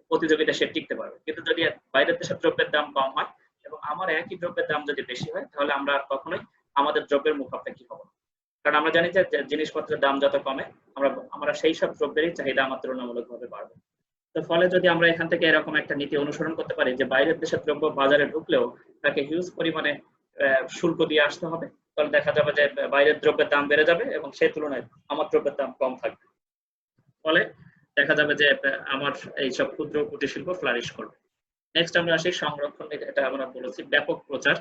প্রতিযোগিতা সে টিকতে পারবে। কিন্তু যদি বাইরের দেশের দ্রব্যের দাম কম হয় এবং আমার একই দ্রব্যের দাম যদি বেশি হয়, তাহলে আমরা কখনোই আমাদের দ্রব্যের মুখাপেক্ষী হব না, কারণ আমরা জানি যে জিনিসপত্রের দাম যত কমে আমরা সেই সব দ্রব্যেরই চাহিদা আমার তুলনামূলকভাবে বাড়বে। তো ফলে যদি আমরা এখান থেকে এরকম একটা নীতি অনুসরণ করতে পারি যে বাইরের দেশের দ্রব্য বাজারে ঢুকলেও তাকে হিউজ পরিমাণে শুল্ক দিয়ে আসতে হবে, তাহলে দেখা যাবে যে বাইরের দ্রব্যের দাম বেড়ে যাবে এবং সেই তুলনায় আমার দ্রব্যের দাম কম থাকবে। ফলে দেখা যাবে যে আমার এইসব ক্ষুদ্র কুটির শিল্প ফ্লারিশ করবে। নেক্সট আমরা আসি সংরক্ষণ, এটা আমরা বলেছি ব্যাপক প্রচার,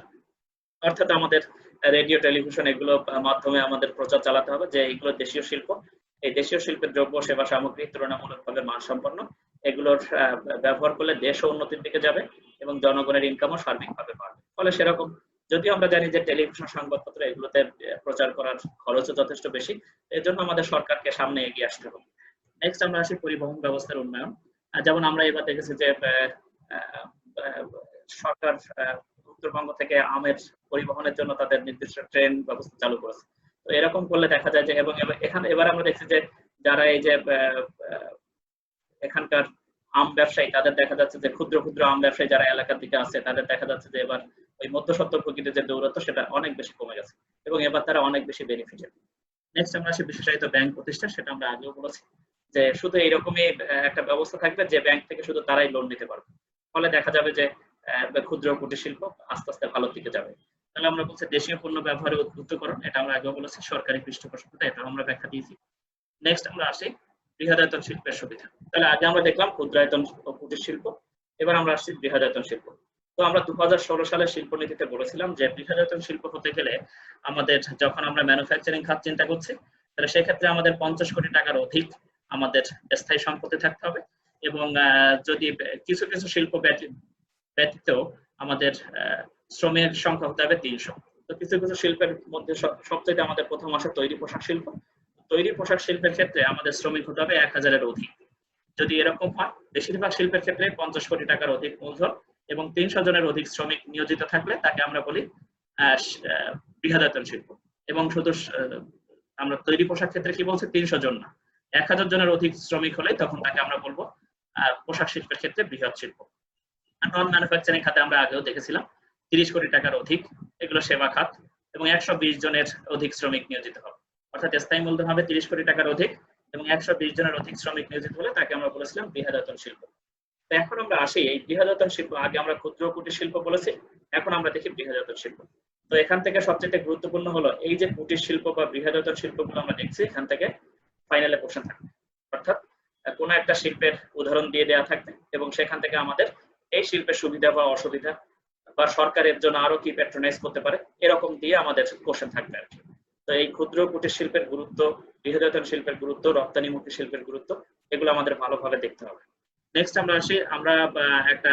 অর্থাৎ আমাদের রেডিও টেলিভিশন এগুলো মাধ্যমে আমাদের প্রচার চালাতে হবে যে এগুলো দেশীয় শিল্প, এই দেশীয় শিল্পের দ্রব্য সেবা সামগ্রী তুলনামূলকভাবে মানসম্পন্ন, এগুলোর ব্যবহার করলে দেশও উন্নতির দিকে যাবে এবং জনগণের ইনকামও সার্বিকভাবে বাড়বে। ফলে সেরকম যদিও আমরা জানি যে টেলিভিশন সংবাদপত্র এগুলোতে প্রচার করার খরচও যথেষ্ট বেশি, এর জন্য আমাদের সরকারকে সামনে এগিয়ে আসতে হবে। নেক্সট আমরা আসি পরিবহন ব্যবস্থার উন্নয়ন। যেমন আমরা এবার দেখেছি যে সরকার উত্তরবঙ্গ থেকে আমের পরিবহনের জন্য তাদের নির্দিষ্ট ট্রেন ব্যবস্থা চালু করেছে। তো এরকম করলে দেখা যায় যে এবং এবার আমরা দেখছি যে যারা এই যে এখানকার আম ব্যবসায়ী তাদের দেখা যাচ্ছে যে ক্ষুদ্র ক্ষুদ্র আম ব্যবসায়ী যারা এলাকার দিকে আছে তাদের দেখা যাচ্ছে যে এবার ওই মধ্যস্বত্ব প্রকৃতির যে দৌরাত্ম্য সেটা অনেক বেশি কমে গেছে এবং এবার তারা অনেক বেশি বেনিফিটেড। নেক্সট আমরা আসি বিশেষায়িত ব্যাংক প্রতিষ্ঠান, সেটা আমরা আগেও বলেছি যে শুধু এইরকমই একটা ব্যবস্থা থাকবে যে ব্যাংক থেকে শুধু তারাই লোন নিতে পারবে, ফলে দেখা যাবে যে ক্ষুদ্র কুটির শিল্প আস্তে আস্তে ভালো দিকে যাবে। তাহলে আমরা বলছি দেশীয় পণ্য ব্যবহারে উদ্বুদ্ধকরণ, এটা আমরা আগেও বলেছি, সরকারি পৃষ্ঠপোষকতা, এটা আমরা ব্যাখ্যা দিয়েছি। নেক্সট আমরা আসি বৃহদায়তন শিল্পের সুবিধা। তাহলে আগে আমরা দেখলাম ক্ষুদ্রায়তন ও কুটির শিল্প, এবার আমরা আসছি বৃহদায়তন শিল্প। তো আমরা 2016 সালের শিল্পনীতিতে বলেছিলাম যে বৃহদায়তন শিল্প হতে গেলে আমাদের, যখন আমরা ম্যানুফ্যাকচারিং খাত চিন্তা করছি, তাহলে সেক্ষেত্রে আমাদের 50 কোটি টাকার অধিক আমাদের স্থায়ী সম্পত্তি থাকতে হবে, এবং যদি কিছু কিছু শিল্প ব্যতীত আমাদের শ্রমিক সংখ্যা হতে হবে 300। তো কিছু কিছু শিল্পের মধ্যে সবচেয়ে আমাদের প্রথম আসে তৈরি পোশাক শিল্প। তৈরি পোশাক শিল্পের ক্ষেত্রে আমাদের শ্রমিক হতে হবে 1000-এর অধিক। যদি এরকম হয়, বেশিরভাগ শিল্পের ক্ষেত্রে 50 কোটি টাকার অধিক মূলধন এবং 300 জনের অধিক শ্রমিক নিয়োজিত থাকলে তাকে আমরা বলি বৃহদায়তন শিল্প। এবং শুধু আমরা তৈরি পোশাক ক্ষেত্রে কি বলছি, 300 জন না, 1000 জনের অধিক শ্রমিক হলে তখন তাকে আমরা বলবো পোশাক শিল্পের ক্ষেত্রে বৃহৎ শিল্প। নন ম্যানুফ্যাকচারিং খাতে আমরা আগেও দেখেছিলাম 30 কোটি টাকার অধিক, এগুলো সেবা খাত, এবং 120 জনের অধিক শ্রমিক নিয়োজিত হবে। অর্থাৎ স্থায়ী মূলধন হবে 30 কোটি টাকার অধিক এবং 120 জনের অধিক শ্রমিক নিয়োজিত হলে তাকে আমরা বলেছিলাম বৃহদায়তন শিল্প। তো এখন আমরা আসি এই বৃহদায়তন শিল্প। আগে আমরা ক্ষুদ্র কুটির শিল্প বলেছি, এখন আমরা দেখি বৃহদায়তন শিল্প। তো এখান থেকে সবচেয়ে গুরুত্বপূর্ণ হলো এই যে কুটির শিল্প বা বৃহদায়তন শিল্পগুলো আমরা দেখছি, এখান থেকে ফাইনালে কোশ্চেন থাকবে, অর্থাৎ কোনো একটা শিল্পের উদাহরণ দিয়ে দেওয়া থাকবে এবং সেখান থেকে আমাদের এই শিল্পের সুবিধা বা অসুবিধা বা সরকারের জন্য আরো কি প্যাট্রোনাইজ করতে পারে এরকম দিয়ে আমাদের কোশ্চেন থাকবে আর কি। তো এই ক্ষুদ্র কুটির শিল্পের গুরুত্ব, বৃহদায়তন শিল্পের গুরুত্ব, রপ্তানিমুখী শিল্পের গুরুত্ব, এগুলো আমাদের ভালোভাবে দেখতে হবে। নেক্সট আমরা আসি, আমরা একটা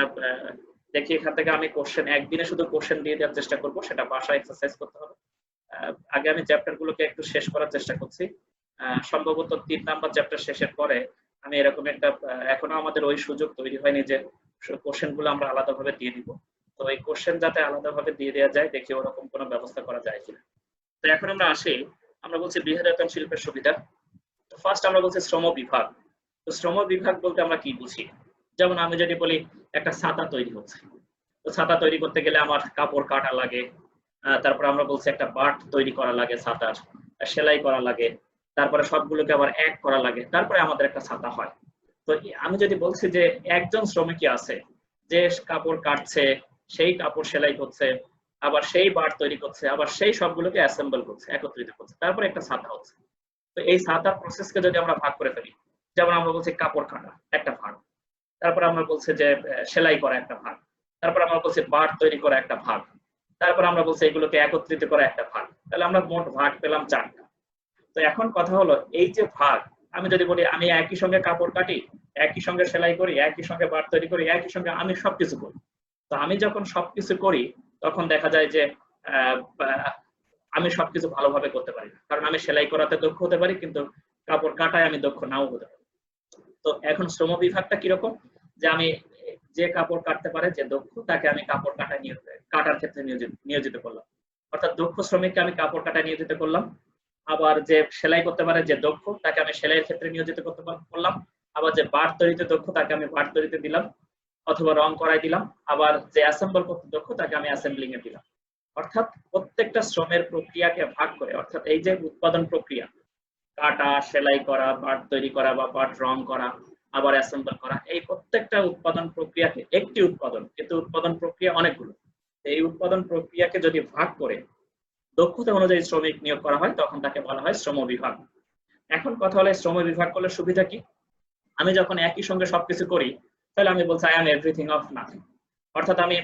দেখি এখান থেকে আমি কোশ্চেন একদিনে শুধু কোশ্চেন দিয়ে দেওয়ার চেষ্টা করব, সেটা বাসায় এক্সারসাইজ করতে হবে। আগে আমি চ্যাপ্টার গুলোকে একটু শেষ করার চেষ্টা করছি। সম্ভবত 3 নাম্বার চ্যাপ্টার শেষের পরে আমি এরকম একটা, এখনো আমাদের ওই সুযোগ তৈরি হয়নি যে কোশ্চেন গুলো আমরা আলাদাভাবে দিয়ে দিব। তো এই কোশ্চেন যাতে আলাদাভাবে দিয়ে দেওয়া যায়, দেখি ওরকম কোনো ব্যবস্থা করা যায় কিনা। তো এখন আমরা আসি, আমরা বলছি বৃহদায়তন শিল্পের সুবিধা। তো ফার্স্ট আমরা বলছি শ্রম বিভাগ। তো শ্রম বিভাগ বলতে আমরা কি বুঝি? যেমন আমি যদি বলি একটা ছাতা তৈরি হচ্ছে, তো ছাতা তৈরি করতে গেলে আমার কাপড় কাটা লাগে, তারপর আমরা বলছি একটা বাট তৈরি করা লাগে, ছাতার সেলাই করা লাগে, তারপরে সবগুলোকে আবার এক করা লাগে, তারপরে আমাদের একটা ছাতা হয়। তো আমি যদি বলছি যে একজন শ্রমিকই আছে যে কাপড় কাটছে, সেই কাপড় সেলাই করছে, আবার সেই বাট তৈরি করছে, আবার সেই সবগুলোকে অ্যাসেম্বল করছে, একত্রিত করছে, তারপরে একটা ছাতা হচ্ছে। তো এই ছাতার প্রসেসকে যদি আমরা ভাগ করে ফেলি, যেমন আমরা বলছি কাপড় কাটা একটা ভাগ, তারপর আমরা বলছি যে সেলাই করা একটা ভাগ, তারপর আমরা বলছি বাট তৈরি করা একটা ভাগ, তারপর আমরা বলছি এগুলোকে একত্রিত করা একটা ভাগ। তাহলে আমরা মোট ভাগ পেলাম 4টা। তো এখন কথা হলো এই যে ভাগ, আমি যদি বলি আমি একই সঙ্গে কাপড় কাটি, একই সঙ্গে সেলাই করি, একই সঙ্গে বাট তৈরি করি, একই সঙ্গে আমি সবকিছু করি। তো আমি যখন সবকিছু করি তখন দেখা যায় যে আমি সবকিছু ভালোভাবে করতে পারি না, কারণ আমি সেলাই করাতে দক্ষ হতে পারি কিন্তু কাপড় কাটায় আমি দক্ষ নাও হতে পারি। তো এখন শ্রম বিভাগটা কিরকম, যে আমি যে কাপড় কাটতে পারে, যে দক্ষ, তাকে আমি কাপড় কাটার ক্ষেত্রে নিয়োজিত করলাম, অর্থাৎ দক্ষ শ্রমিককে আমি কাপড় কাটায় নিয়োজিত করলাম। আবার যে সেলাই করতে পারে যে দক্ষ, তাকে আমি সেলাইয়ের ক্ষেত্রে নিয়োজিত করলাম। আবার যে বাট তৈরিতে দক্ষ, তাকে আমি বাট তৈরিতে দিলাম অথবা রং করাই দিলাম। আবার যে অ্যাসেম্বল করতে দক্ষ, তাকে আমি অ্যাসেম্বলিং এ দিলাম। অর্থাৎ প্রত্যেকটা শ্রমের প্রক্রিয়াকে ভাগ করে, অর্থাৎ এই যে উৎপাদন প্রক্রিয়া, কাটা, সেলাই করা, বাট তৈরি করা বা বাট রং করা, আবার অ্যাসেম্বল করা, এই প্রত্যেকটা উৎপাদন প্রক্রিয়াকে, একটি উৎপাদন কিন্তু উৎপাদন প্রক্রিয়া অনেকগুলো, এই উৎপাদন প্রক্রিয়াকে যদি ভাগ করে দক্ষতা অনুযায়ী শ্রমিক নিয়োগ করা হয় তখন তাকে বলা হয় শ্রম বিভাগ। এখন কথা হলো শ্রম বিভাগ করলে সুবিধা কি? আমি যখন একই সঙ্গে সবকিছু করি তাহলে আমি বলছি I am everything of nothing, অর্থাৎ আমি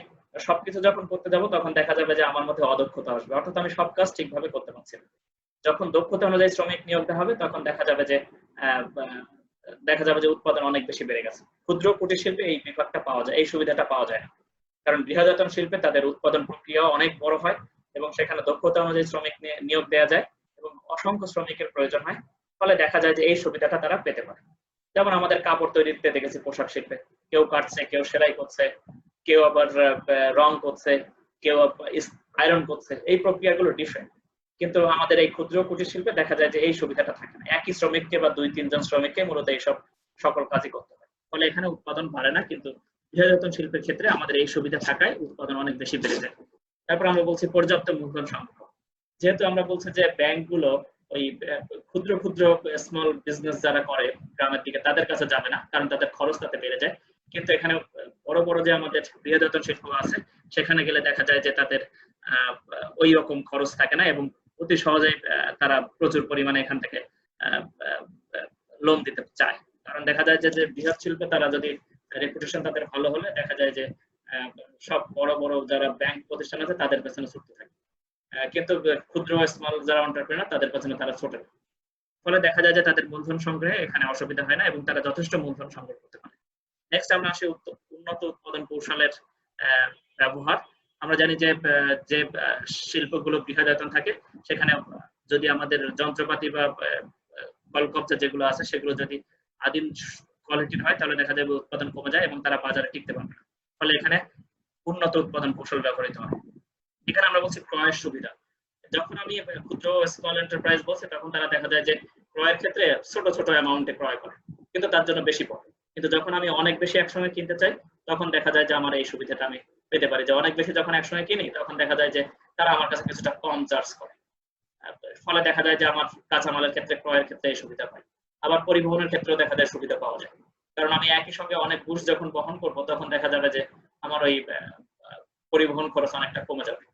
সবকিছু যখন করতে যাব তখন দেখা যাবে যে আমার মধ্যে অদক্ষতা আসবে, অর্থাৎ আমি সব কাজ ঠিকভাবে করতে পারছি না। যখন দক্ষতা অনুযায়ী শ্রমিক নিয়োগ দেওয়া হবে তখন দেখা যাবে যে উৎপাদন অনেক বেশি বেড়ে গেছে। ক্ষুদ্র কুটির শিল্পে এই বিভাগটা পাওয়া যায়, এই সুবিধাটা পাওয়া যায় না, কারণ বৃহদায়তন শিল্পে তাদের উৎপাদন প্রক্রিয়া অনেক বড় হয় এবং সেখানে দক্ষতা অনুযায়ী শ্রমিক নিয়োগ দেওয়া যায় এবং অসংখ্য শ্রমিকের প্রয়োজন হয়, ফলে দেখা যায় যে এই সুবিধাটা তারা পেতে পারে। যেমন আমাদের কাপড় তৈরিতে দেখেছি পোশাক শিল্পে কেউ কাটছে, কেউ সেলাই করছে, কেউ আবার রং করছে, কেউ আয়রন করছে, এই প্রক্রিয়াগুলো ডিফারেন্ট। কিন্তু আমাদের এই ক্ষুদ্র কুটির শিল্পে দেখা যায় যে এই সুবিধাটা থাকে না, একই শ্রমিককে বা 2-3 জন শ্রমিককে মূলত এইসব সকল কাজই করতে হয়, ফলে এখানে উৎপাদন বাড়ে না। কিন্তু বৃহদায়তন শিল্পের ক্ষেত্রে আমাদের এই সুবিধা থাকায় উৎপাদন অনেক বেশি বেড়ে যায়। তারপর আমরা বলছি পর্যাপ্ত মূলধন সংগ্রহ। যেহেতু আমরা বলছি যে ব্যাংকগুলো ওই ক্ষুদ্র ক্ষুদ্র স্মল বিজনেস যারা করে গ্রামের দিকে তাদের কাছে যাবে না, কারণ তাদের খরচ তাতে বেড়ে যায়। কিন্তু এখানে বড় বড় যে আমাদের বৃহদায়তন শিল্প আছে সেখানে গেলে দেখা যায় যে তাদের ওই রকম খরচ থাকে না এবং অতি সহজেই তারা প্রচুর পরিমাণে এখান থেকে লোন দিতে চায়। কারণ দেখা যায় যে বৃহৎ শিল্পে তারা যদি রেপুটেশন তাদের ভালো হলে দেখা যায় যে সব বড় বড় যারা ব্যাংক প্রতিষ্ঠান আছে তাদের পেছনে ছুটতে থাকে, কিন্তু ক্ষুদ্র স্মল যারা এন্টারপ্রেনার তাদের পেছনে তারা ছোটে না। ফলে দেখা যায় যে তাদের মূলধন সংগ্রহে এখানে অসুবিধা হয় না এবং তারা যথেষ্ট মূলধন সংগ্রহ করতে পারে। নেক্সট আমরা আসি উন্নত উৎপাদন কৌশলের ব্যবহার। আমরা জানি যে যে শিল্পগুলো বৃহদায়তন থাকে সেখানে যদি আমাদের যন্ত্রপাতি বা কলকবজা যেগুলো আছে সেগুলো যদি আদিম কোয়ালিটির হয় তাহলে দেখা যাবে উৎপাদন কমে যায় এবং তারা বাজারে টিকতে পারবে না। ফলে এখানে উন্নত উৎপাদন কৌশল ব্যবহৃত হয়। এখানে আমরা বলছি ক্রয়ের সুবিধা। যখন আমি ক্ষুদ্র স্মল এন্টারপ্রাইজ বলছি তখন তারা দেখা যায় যে ক্রয়ের ক্ষেত্রে ছোট ছোট অ্যামাউন্টে ক্রয় করে কিন্তু তার জন্য বেশি পড়ে। কিন্তু যখন আমি অনেক বেশি একসঙ্গে কিনতে চাই তখন দেখা যায় যে আমার এই সুবিধাটা আমি পেতে পারি যে অনেক বেশি যখন একসঙ্গে কিনি তখন দেখা যায় যে তারা আমার কাছে কিছুটা কম চার্জ করে। ফলে দেখা যায় যে আমার কাঁচামালের ক্ষেত্রে ক্রয়ের ক্ষেত্রে এই সুবিধা পাই। আবার পরিবহনের ক্ষেত্রেও দেখা যায় সুবিধা পাওয়া যায়, কারণ আমি একই সঙ্গে অনেক গুডস যখন বহন করব তখন দেখা যাবে যে আমার ওই পরিবহন খরচ অনেকটা কমে যাবে,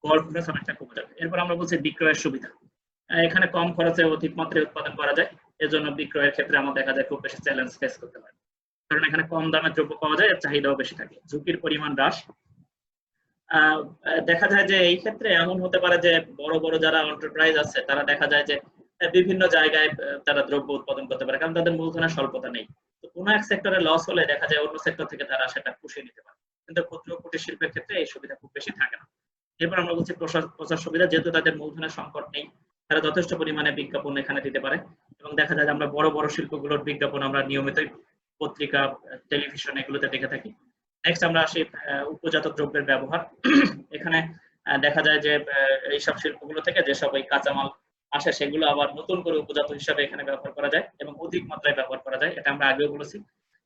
গড় খরচ অনেকটা কমে যাবে। এরপর আমরা বলছি বিক্রয়ের সুবিধা। এখানে কম খরচে অধিক মাত্রায় উৎপাদন করা যায়, এজন্য বিক্রয়ের ক্ষেত্রে আমার দেখা যায় খুব বেশি চ্যালেঞ্জ ফেস করতে হয়, কারণ এখানে কম দামে দ্রব্য পাওয়া যায়, এর চাহিদাও বেশি থাকে। ঝুঁকির পরিমাণ হ্রাস। দেখা যায় যে এই ক্ষেত্রে এমন হতে পারে যে বড় বড় যারা এন্টারপ্রাইজ আছে তারা দেখা যায় যে বিভিন্ন জায়গায় তারা দ্রব্য উৎপাদন করতে পারে, কারণ তাদের মূলধনের স্বল্পতা নেই। তো কোনো এক সেক্টরে লস হলে দেখা যায় অন্য সেক্টর থেকে তারা সেটা পুষিয়ে নিতে পারে, কিন্তু ক্ষুদ্র কুটির শিল্পের ক্ষেত্রে এই সুবিধা খুব বেশি থাকে না। এরপর আমরা বলছি প্রচার সুবিধা। যেহেতু তাদের মূলধনের সংকট নেই তারা যথেষ্ট পরিমাণে বিজ্ঞাপন এখানে দিতে পারে এবং দেখা যায় যে আমরা বড় বড় শিল্পগুলোর বিজ্ঞাপন আমরা নিয়মিতই পত্রিকা, টেলিভিশন এগুলোতে দেখে থাকি। নেক্সট আমরা আসি উপজাত দ্রব্যের ব্যবহার। এখানে দেখা যায় যে এইসব শিল্পগুলো থেকে যেসব ওই কাঁচামাল আসে সেগুলো আবার নতুন করে উপজাত হিসাবে এখানে ব্যবহার করা যায় এবং অধিক মাত্রায় ব্যবহার করা যায়। এটা আমরা আগেও বলেছি।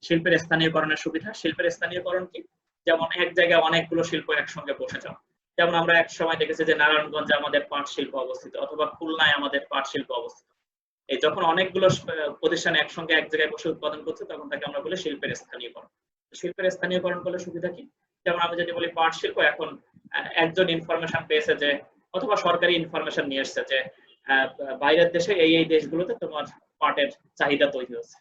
শিল্পের স্থানীয়করণের সুবিধা। শিল্পের স্থানীয়করণ কি? যেমন এক জায়গায় অনেকগুলো শিল্প একসঙ্গে বসে যাওয়া। যেমন আমরা এক সময় দেখেছি যে নারায়ণগঞ্জে আমাদের পাট শিল্প অবস্থিত অথবা খুলনায় আমাদের পাট শিল্প অবস্থিত। এই যখন অনেকগুলো প্রতিষ্ঠান একসঙ্গে এক জায়গায় বসে উৎপাদন করছে তখন তাকে আমরা বলি শিল্পের স্থানীয়করণ। শিল্পের স্থানীয়করণ করলে সুবিধা কি? যেমন আমি যদি বলি পাট শিল্প এখন একজন ইনফরমেশন পেয়েছে যে অথবা সরকারি ইনফরমেশন নিয়ে এসছে যে বাইরের দেশে এই এই দেশগুলোতে তোমার পাটের চাহিদা তৈরি হচ্ছে।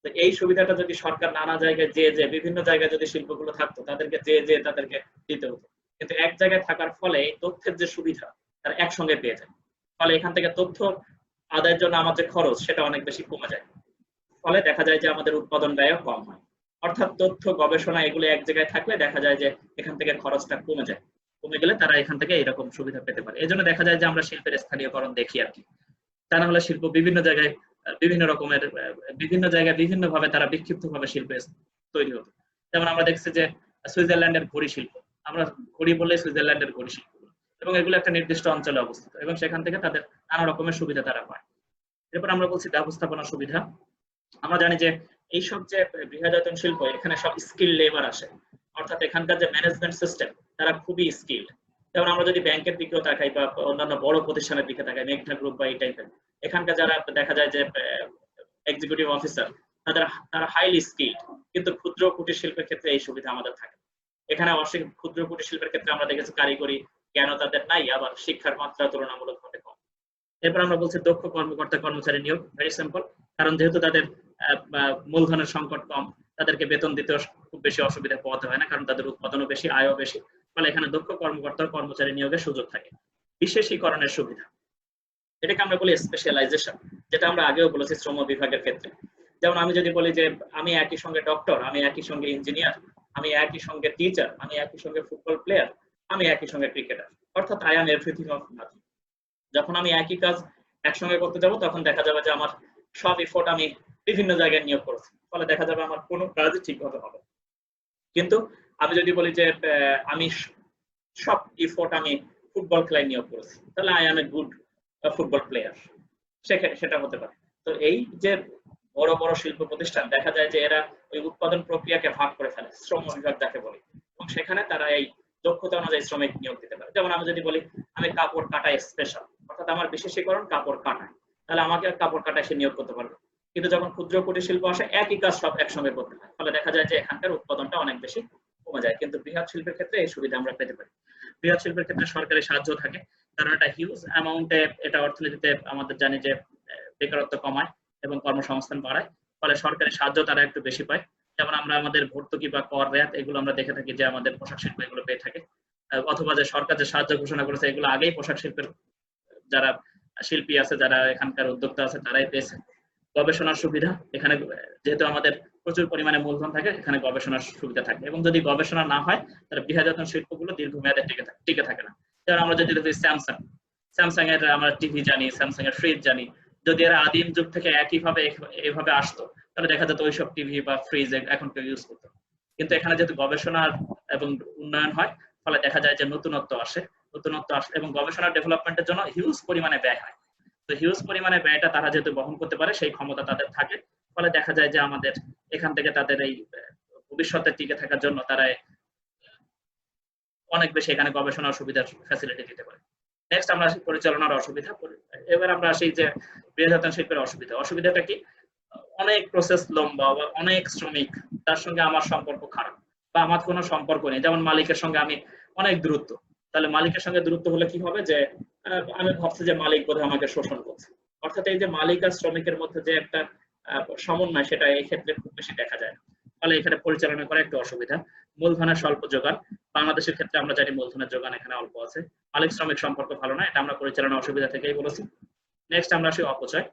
তো এই সুবিধাটা যদি সরকার নানা জায়গায় যে বিভিন্ন জায়গায় যদি শিল্পগুলো থাকতো তাদেরকে যে তাদেরকে দিতে হতো, কিন্তু এক জায়গায় থাকার ফলে এই তথ্যের যে সুবিধা তারা একসঙ্গে পেয়ে যায়। ফলে এখান থেকে তথ্য আদায়ের জন্য আমার যে খরচ সেটা অনেক বেশি কমে যায়। ফলে দেখা যায় যে আমাদের উৎপাদন ব্যয় কম হয়। অর্থাৎ তথ্য গবেষণা এগুলো এক জায়গায় থাকলে দেখা যায় যে এখান থেকে খরচটা কমে যায়। কমে গেলে তারা এখান থেকে এরকম সুবিধা পেতে পারে। এই জন্য দেখা যায় যে আমরা শিল্পের স্থানীয়করণ দেখি আর কি। তা না হলে শিল্প বিভিন্ন জায়গায় বিভিন্ন রকমের বিভিন্ন জায়গায় বিভিন্ন ভাবে তারা বিক্ষিপ্ত ভাবে শিল্প তৈরি হতো। যেমন আমরা দেখছি যে সুইজারল্যান্ডের ঘড়ি শিল্প, আমরা ঘড়ি বললে সুইজারল্যান্ডের ঘড়ি শিল্প, এবং এগুলো একটা নির্দিষ্ট অঞ্চলে অবস্থিত এবং সেখান থেকে তাদের নানা রকমের সুবিধা তারা পায়। এরপর আমরা বলছি ব্যবস্থাপনা সুবিধা। আমরা জানি যে এইসব যে বৃহদায়তন শিল্প এখানে সব স্কিল লেবার আসে, অর্থাৎ এখানকার যে ম্যানেজমেন্ট সিস্টেম তারা খুবই স্কিল্ড। যেমন আমরা যদি ব্যাংকের দিকেও তাকাই বা অন্যান্য বড় প্রতিষ্ঠানের দিকে তাকাই, মেঘনা গ্রুপ বা এই টাইপের, এখানকার যারা দেখা যায় যে এক্সিকিউটিভ অফিসার তারা হাইলি স্কিল্ড, কিন্তু ক্ষুদ্র কুটির শিল্পের ক্ষেত্রে এই সুবিধা আমাদের থাকে। এখানে ক্ষুদ্র কুটির শিল্পের ক্ষেত্রে আমরা দেখেছি কারিগরি জ্ঞান তাদের নাই, আবার শিক্ষার মাত্রা তুলনামূলকভাবে কম। এরপর আমরা বলছি দক্ষ কর্মকর্তা কর্মচারী নিয়োগ। ভেরি সিম্পল, কারণ যেহেতু তাদের মূলধনের সংকট কম তাদেরকে বেতন দিতে খুব বেশি অসুবিধা পোহাতে হয় না, কারণ তাদের উৎপাদনও বেশি, আয়ও বেশি। ফলে এখানে দক্ষ কর্মকর্তা কর্মচারী নিয়োগের সুযোগ থাকে। বিশেষীকরণের সুবিধা, এটাকে আমরা বলি স্পেশালাইজেশন, যেটা আমরা আগেও বলেছি শ্রম বিভাগের ক্ষেত্রে। যেমন আমি যদি বলি যে আমি একই সঙ্গে ডক্টর, আমি একই সঙ্গে ইঞ্জিনিয়ার, আমি একই সঙ্গে টিচার, আমি একই সঙ্গে ফুটবল প্লেয়ার, আমি একই সঙ্গে ক্রিকেটার, অর্থাৎ I am everything of nothing. যখন আমি একই কাজ একসঙ্গে করতে যাব তখন দেখা যাবে যে আমার সব এফোর্ট আমি বিভিন্ন জায়গায় নিয়োগ করেছি, ফলে দেখা যাবে আমার কোনো কাজই ঠিকভাবে হবে। কিন্তু আমি যদি বলি যে আমি সব এফোর্ট আমি ফুটবল খেলায় নিয়োগ করেছি, তাহলে I am a good football player, সেটা হতে পারে। তো এই যে বড় বড় শিল্প প্রতিষ্ঠান দেখা যায় যে এরা ওই উৎপাদন প্রক্রিয়াকে ভাগ করে ফেলে, শ্রম বিভাগ যাকে বলে, এবং সেখানে তারা এই দক্ষতা অনুযায়ী শ্রমিক নিয়োগ দিতে পারে। যেমন আমি যদি বলি আমি কাপড় কাটাই স্পেশাল, অর্থাৎ আমার বিশেষীকরণ কাপড় কাটায়, তাহলে আমাকে কাপড় কাটায় সে নিয়োগ করতে পারবে। কিন্তু যখন ক্ষুদ্র কুটির শিল্প আসে একই কাজ সব একসঙ্গে করতে হয়, ফলে দেখা যায় যে এখানকার উৎপাদনটা অনেক বেশি কমে যায়। কিন্তু বৃহৎ শিল্পের ক্ষেত্রে এই সুবিধা আমরা পেতে পারি। বৃহৎ শিল্পের ক্ষেত্রে সরকারি সাহায্য থাকে, কারণ এটা হিউজ অ্যামাউন্টে এটা অর্থনীতিতে আমাদের জানি যে বেকারত্ব কমায় এবং কর্মসংস্থান বাড়ায়, ফলে সরকারি সাহায্য তারা একটু বেশি পায়। যেমন আমরা আমাদের ভর্তুকি বা কর রেয়াত এগুলো আমরা দেখে থাকি যে আমাদের পোশাক শিল্প এগুলো পেয়ে থাকে, অথবা যে সরকার যে সাহায্য ঘোষণা করেছে এগুলো আগেই পোশাক শিল্পের যারা শিল্পী আছে, যারা এখানকার উদ্যোক্তা আছে তারাই পেয়েছে। গবেষণার সুবিধা, এখানে যেহেতু আমাদের প্রচুর পরিমাণে মূলধন থাকে, এখানে গবেষণার সুবিধা থাকে, এবং যদি গবেষণা না হয় তাহলে বৃহদায়তন শিল্পগুলো দীর্ঘমেয়াদে টিকে থাকে না। যেমন আমরা যদি দেখি স্যামসাং এর আমরা টিভি জানি, স্যামসাং এর ফ্রিজ জানি, যদি এরা আদিম যুগ থেকে এইভাবে আসতো তাহলে দেখা যেত ওইসব টিভি বা ফ্রিজ এখন কেউ ইউজ করতো। কিন্তু এখানে যেহেতু গবেষণা এবং উন্নয়ন হয়, ফলে দেখা যায় যে নতুনত্ব আসে এবং গবেষণা ডেভেলপমেন্টের জন্য হিউজ পরিমাণে ব্যয় হয়। তো হিউজ পরিমাণে ব্যয়টা তারা যেহেতু বহন করতে পারে, সেই ক্ষমতা তাদের থাকে, ফলে দেখা যায় যে আমাদের এখান থেকে তাদের এই ভবিষ্যতে টিকে থাকার জন্য তারা অনেক বেশি এখানে গবেষণার সুবিধার ফ্যাসিলিটি দিতে পারে। নেক্সট আমরা আসি পরিচালনার অসুবিধা। এবার আমরা আসি যে বৃহদায়তন শিল্পের অসুবিধাটা কি? অনেক প্রসেস লম্বা, অনেক শ্রমিক, তার সঙ্গে আমার সম্পর্ক খারাপ বা আমার কোনো সম্পর্ক নেই, যেমন মালিকের সঙ্গে আমি অনেক দূরত্ব। তাহলে মালিকের সঙ্গে দূরত্ব হলে কি হবে যে আমি ভাবছি যে মালিক বোধহয় আমাকে শোষণ করছে। অর্থাৎ এই যে মালিক আর শ্রমিকের মধ্যে যে একটা সমন্বয়, সেটা এই ক্ষেত্রে খুব বেশি দেখা যায় না। ফলে এখানে পরিচালনা করা একটু অসুবিধা। মূলধনের স্বল্প যোগান, বাংলাদেশের ক্ষেত্রে আমরা জানি মূলধনের যোগান এখানে অল্প আছে। মালিক শ্রমিক সম্পর্ক ভালো না, এটা আমরা পরিচালনা অসুবিধা থেকেই বলেছি। নেক্সট আমরা আসি অপচয়।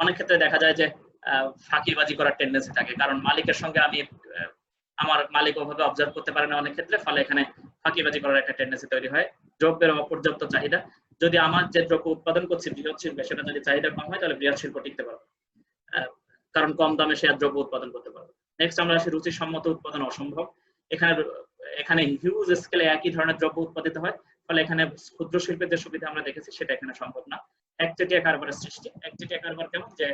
অনেক ক্ষেত্রে দেখা যায় যে ফাঁকিবাজি করার টেন্ডেন্সি থাকে, কারণ মালিকের সঙ্গে আমি আমার মালিক ওভাবে অবজার্ভ করতে পারে না অনেক ক্ষেত্রে, ফলে এখানে ফাঁকিবাজি করার একটা টেন্ডেন্সি তৈরি হয়। দ্রব্যের অপর্যাপ্ত চাহিদা, যদি আমার যে দ্রব্য উৎপাদন করছি বৃহৎ শিল্পে, সেটা যদি চাহিদা কম হয় তাহলে বৃহৎ শিল্প টিকতে পারবে, কারণ কম দামে সে দ্রব্য উৎপাদন করতে পারবে। নেক্সট আমরা আসি রুচিসম্মত উৎপাদন অসম্ভব। এখানে হিউজ স্কেলে একই ধরনের দ্রব্য উৎপাদিত হয়, ফলে এখানে ক্ষুদ্র শিল্পের যে সুবিধা আমরা দেখেছি সেটা এখানে সম্ভব না। একচেটিয়া কারবারের সৃষ্টি। একচেটিয়া কারবার কেমন? যে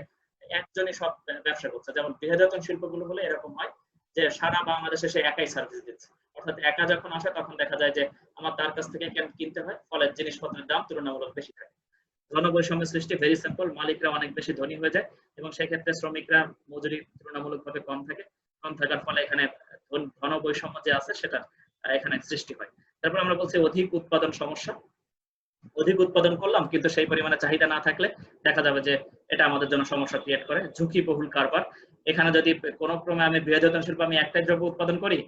একজনই সব ব্যবসা করছে। যেমন বৃহদায়তন শিল্পগুলো হলে এরকম হয় যে সারা বাংলাদেশে সে একাই সার্ভিস দিচ্ছে, অর্থাৎ একা যখন আসে তখন দেখা যায় যে আমার তার কাছ থেকে কিনতে হয়, ফলে জিনিসপত্রের দাম তুলনামূলক বেশি থাকে। ধনবৈষম্য সৃষ্টি, ভেরি সিম্পল, মালিকরা অনেক বেশি ধনী হয়ে যায় এবং সেক্ষেত্রে শ্রমিকরা মজুরি তুলনামূলকভাবে কম থাকার ফলে এখানে ধনবৈষম্য যে আছে সেটা এখানে সৃষ্টি হয়। তারপর আমরা বলছি অধিক উৎপাদন সমস্যা। অধিক উৎপাদন করলাম কিন্তু সেই পরিমাণে চাহিদা না থাকলে দেখা যাবে যে এটা আমাদের জন্য সমস্যা ক্রিয়েট করে। ঝুঁকিবহুল কারবার, এখানে যদি কোনো ক্রমে আমি বৃহদায়তন শিল্প আমি একটাই দ্রব্য উৎপাদন করি,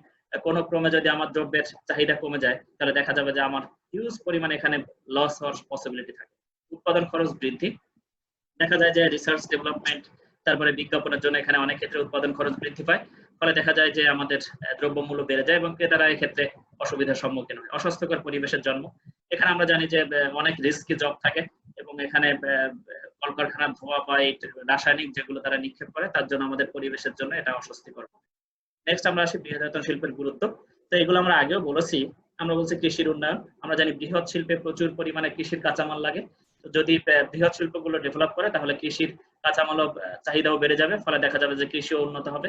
কোনো ক্রমে যদি আমার দ্রব্যের চাহিদা কমে যায় তাহলে দেখা যাবে যে আমার হিউজ পরিমাণে এখানে লস হওয়ার পসিবিলিটি থাকে। উৎপাদন খরচ বৃদ্ধি, দেখা যায় যে রিসার্চ ডেভেলপমেন্ট তারপরে বিজ্ঞাপনের জন্য এখানে অনেক ক্ষেত্রে উৎপাদন খরচ বৃদ্ধি পায়, ফলে দেখা যায় যে আমাদের দ্রব্যমূল্য বেড়ে যায় এবং ক্রেতারা এক্ষেত্রে অসুবিধার সম্মুখীন হয়। অস্বাস্থ্যকর পরিবেশের জন্ম, এখানে আমরা জানি যে অনেক রিস্কি জব থাকে এবং এখানে কলকারখানার ধোঁয়া বা রাসায়নিক যেগুলো তারা নিক্ষেপ করে তার জন্য আমাদের পরিবেশের জন্য এটা অস্বস্তিকর। নেক্সট আমরা আসি বৃহদায়তন শিল্পের গুরুত্ব। তো এগুলো আমরা আগেও বলেছি। আমরা বলছি কৃষির উন্নয়ন, আমরা জানি বৃহৎ শিল্পে প্রচুর পরিমাণে কৃষির কাঁচামাল লাগে। যদি বৃহৎ শিল্পগুলো ডেভেলপ করে তাহলে কৃষির কাঁচামাল চাহিদাও বেড়ে যাবে, ফলে দেখা যাবে যে কৃষিও উন্নত হবে।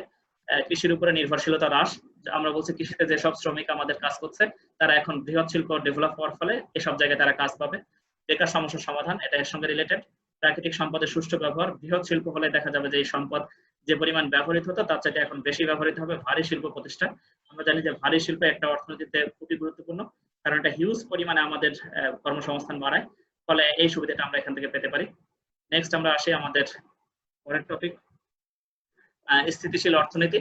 কৃষির উপরে নির্ভরশীলতা হ্রাস, আমরা বলছি কৃষিতে যেসব শ্রমিক আমাদের কাজ করছে তারা এখন বৃহৎ শিল্প ডেভেলপ হওয়ার ফলে এসব জায়গায় তারা কাজ পাবে। বেকার সমস্যার সমাধান, এটা এর সঙ্গে রিলেটেড। প্রাকৃতিক সম্পদের সুষ্ঠু ব্যবহার, বৃহৎ শিল্প হলে দেখা যাবে যে এই সম্পদ যে পরিমাণ ব্যবহৃত হতো তার চাইতে এখন বেশি ব্যবহৃত হবে। ভারী শিল্প প্রতিষ্ঠান, আমরা জানি যে ভারী শিল্প একটা অর্থনীতিতে খুবই গুরুত্বপূর্ণ, কারণ এটা হিউজ পরিমাণে আমাদের কর্মসংস্থান বাড়ায়, ফলে এই সুবিধাটা আমরা এখান থেকে পেতে পারি। নেক্সট আমরা আসি আমাদের পরের টপিক, স্থিতিশীল অর্থনীতি।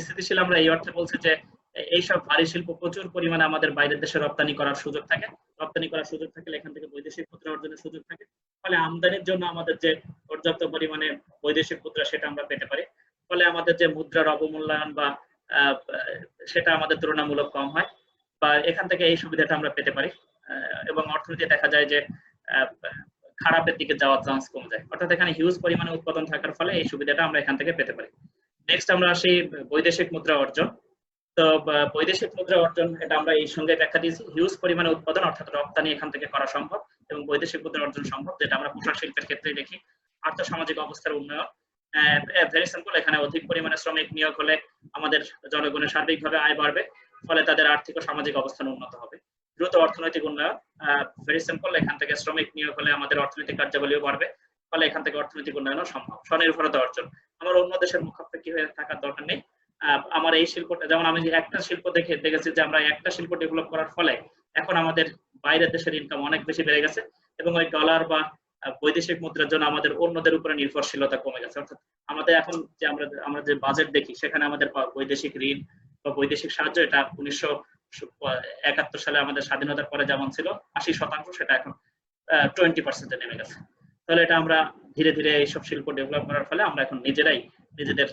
স্থিতিশীল আমরা এই অর্থে বলছি যে এইসব ভারী শিল্প প্রচুর পরিমাণে আমাদের বাইরের দেশে রপ্তানি করার সুযোগ থাকে। রপ্তানি করার সুযোগ থাকলে এখান থেকে বৈদেশিক মুদ্রা অর্জনের সুযোগ থাকে, ফলে আমদানির জন্য আমাদের যে পর্যাপ্ত পরিমাণে বৈদেশিক মুদ্রা সেটা আমরা পেতে পারি, ফলে আমাদের যে মুদ্রার অবমূল্যায়ন বা সেটা আমাদের তুলনামূলক কম হয়, বা এখান থেকে এই সুবিধাটা আমরা পেতে পারি এবং অর্থনীতি দেখা যায় যে খারাপের দিকে যাওয়ার চান্স কমে যায়। অর্থাৎ এখানে হিউজ পরিমাণে উৎপাদন থাকার ফলে এই সুবিধাটা আমরা এখান থেকে পেতে পারি। নেক্সট আমরা আসি বৈদেশিক মুদ্রা অর্জন। তো বৈদেশিক মুদ্রা অর্জন, এটা আমরা এই সঙ্গে ব্যাখ্যা দিয়েছি, হিউজ পরিমাণে উৎপাদন অর্থাৎ রপ্তানি এখান থেকে করা সম্ভব এবং বৈদেশিক মুদ্রা অর্জন সম্ভব, যেটা আমরা পোশাক শিল্পের ক্ষেত্রে দেখি। আর্থসামাজিক অবস্থার উন্নয়ন, ভেরি সিম্পল, এখানে অধিক পরিমাণে শ্রমিক নিয়োগ হলে আমাদের জনগণের সার্বিকভাবে আয় বাড়বে, ফলে তাদের আর্থিক ও সামাজিক অবস্থান উন্নত হবে। দ্রুত অর্থনৈতিক উন্নয়ন, ভেরি সিম্পল, এখান থেকে শ্রমিক নিয়োগ হলে আমাদের অর্থনৈতিক কার্যাবলীও বাড়বে, ফলে এখান থেকে অর্থনৈতিক উন্নয়নও সম্ভব। স্বনির্ভরতা অর্জন, আমার অন্য দেশের মুখাপেক্ষী হয়ে থাকার দরকার নেই। আমার এই শিল্পটা, যেমন আমি একটা শিল্প দেখেছি যে আমরা একটা শিল্প ডেভেলপ করার ফলে এখন আমাদের বাইরের দেশের ইনকাম অনেক বেশি বেড়ে গেছে এবং ওই ডলার বা বৈদেশিক মুদ্রার জন্য আমাদের অন্যদের উপরে নির্ভরশীলতা কমে গেছে। অর্থাৎ আমাদের এখন যে আমরা যে বাজেট দেখি সেখানে আমাদের বৈদেশিক ঋণ বা বৈদেশিক সাহায্য এটা 1971 সালে আমাদের স্বাধীনতার পরে যেমন ছিল 80%, সেটা এখন 20% নেমে গেছে। তাহলে এটা আমরা ধীরে ধীরে এইসব শিল্প ডেভেলপ করার ফলে আমরা এখন নিজেরাই নিজেদের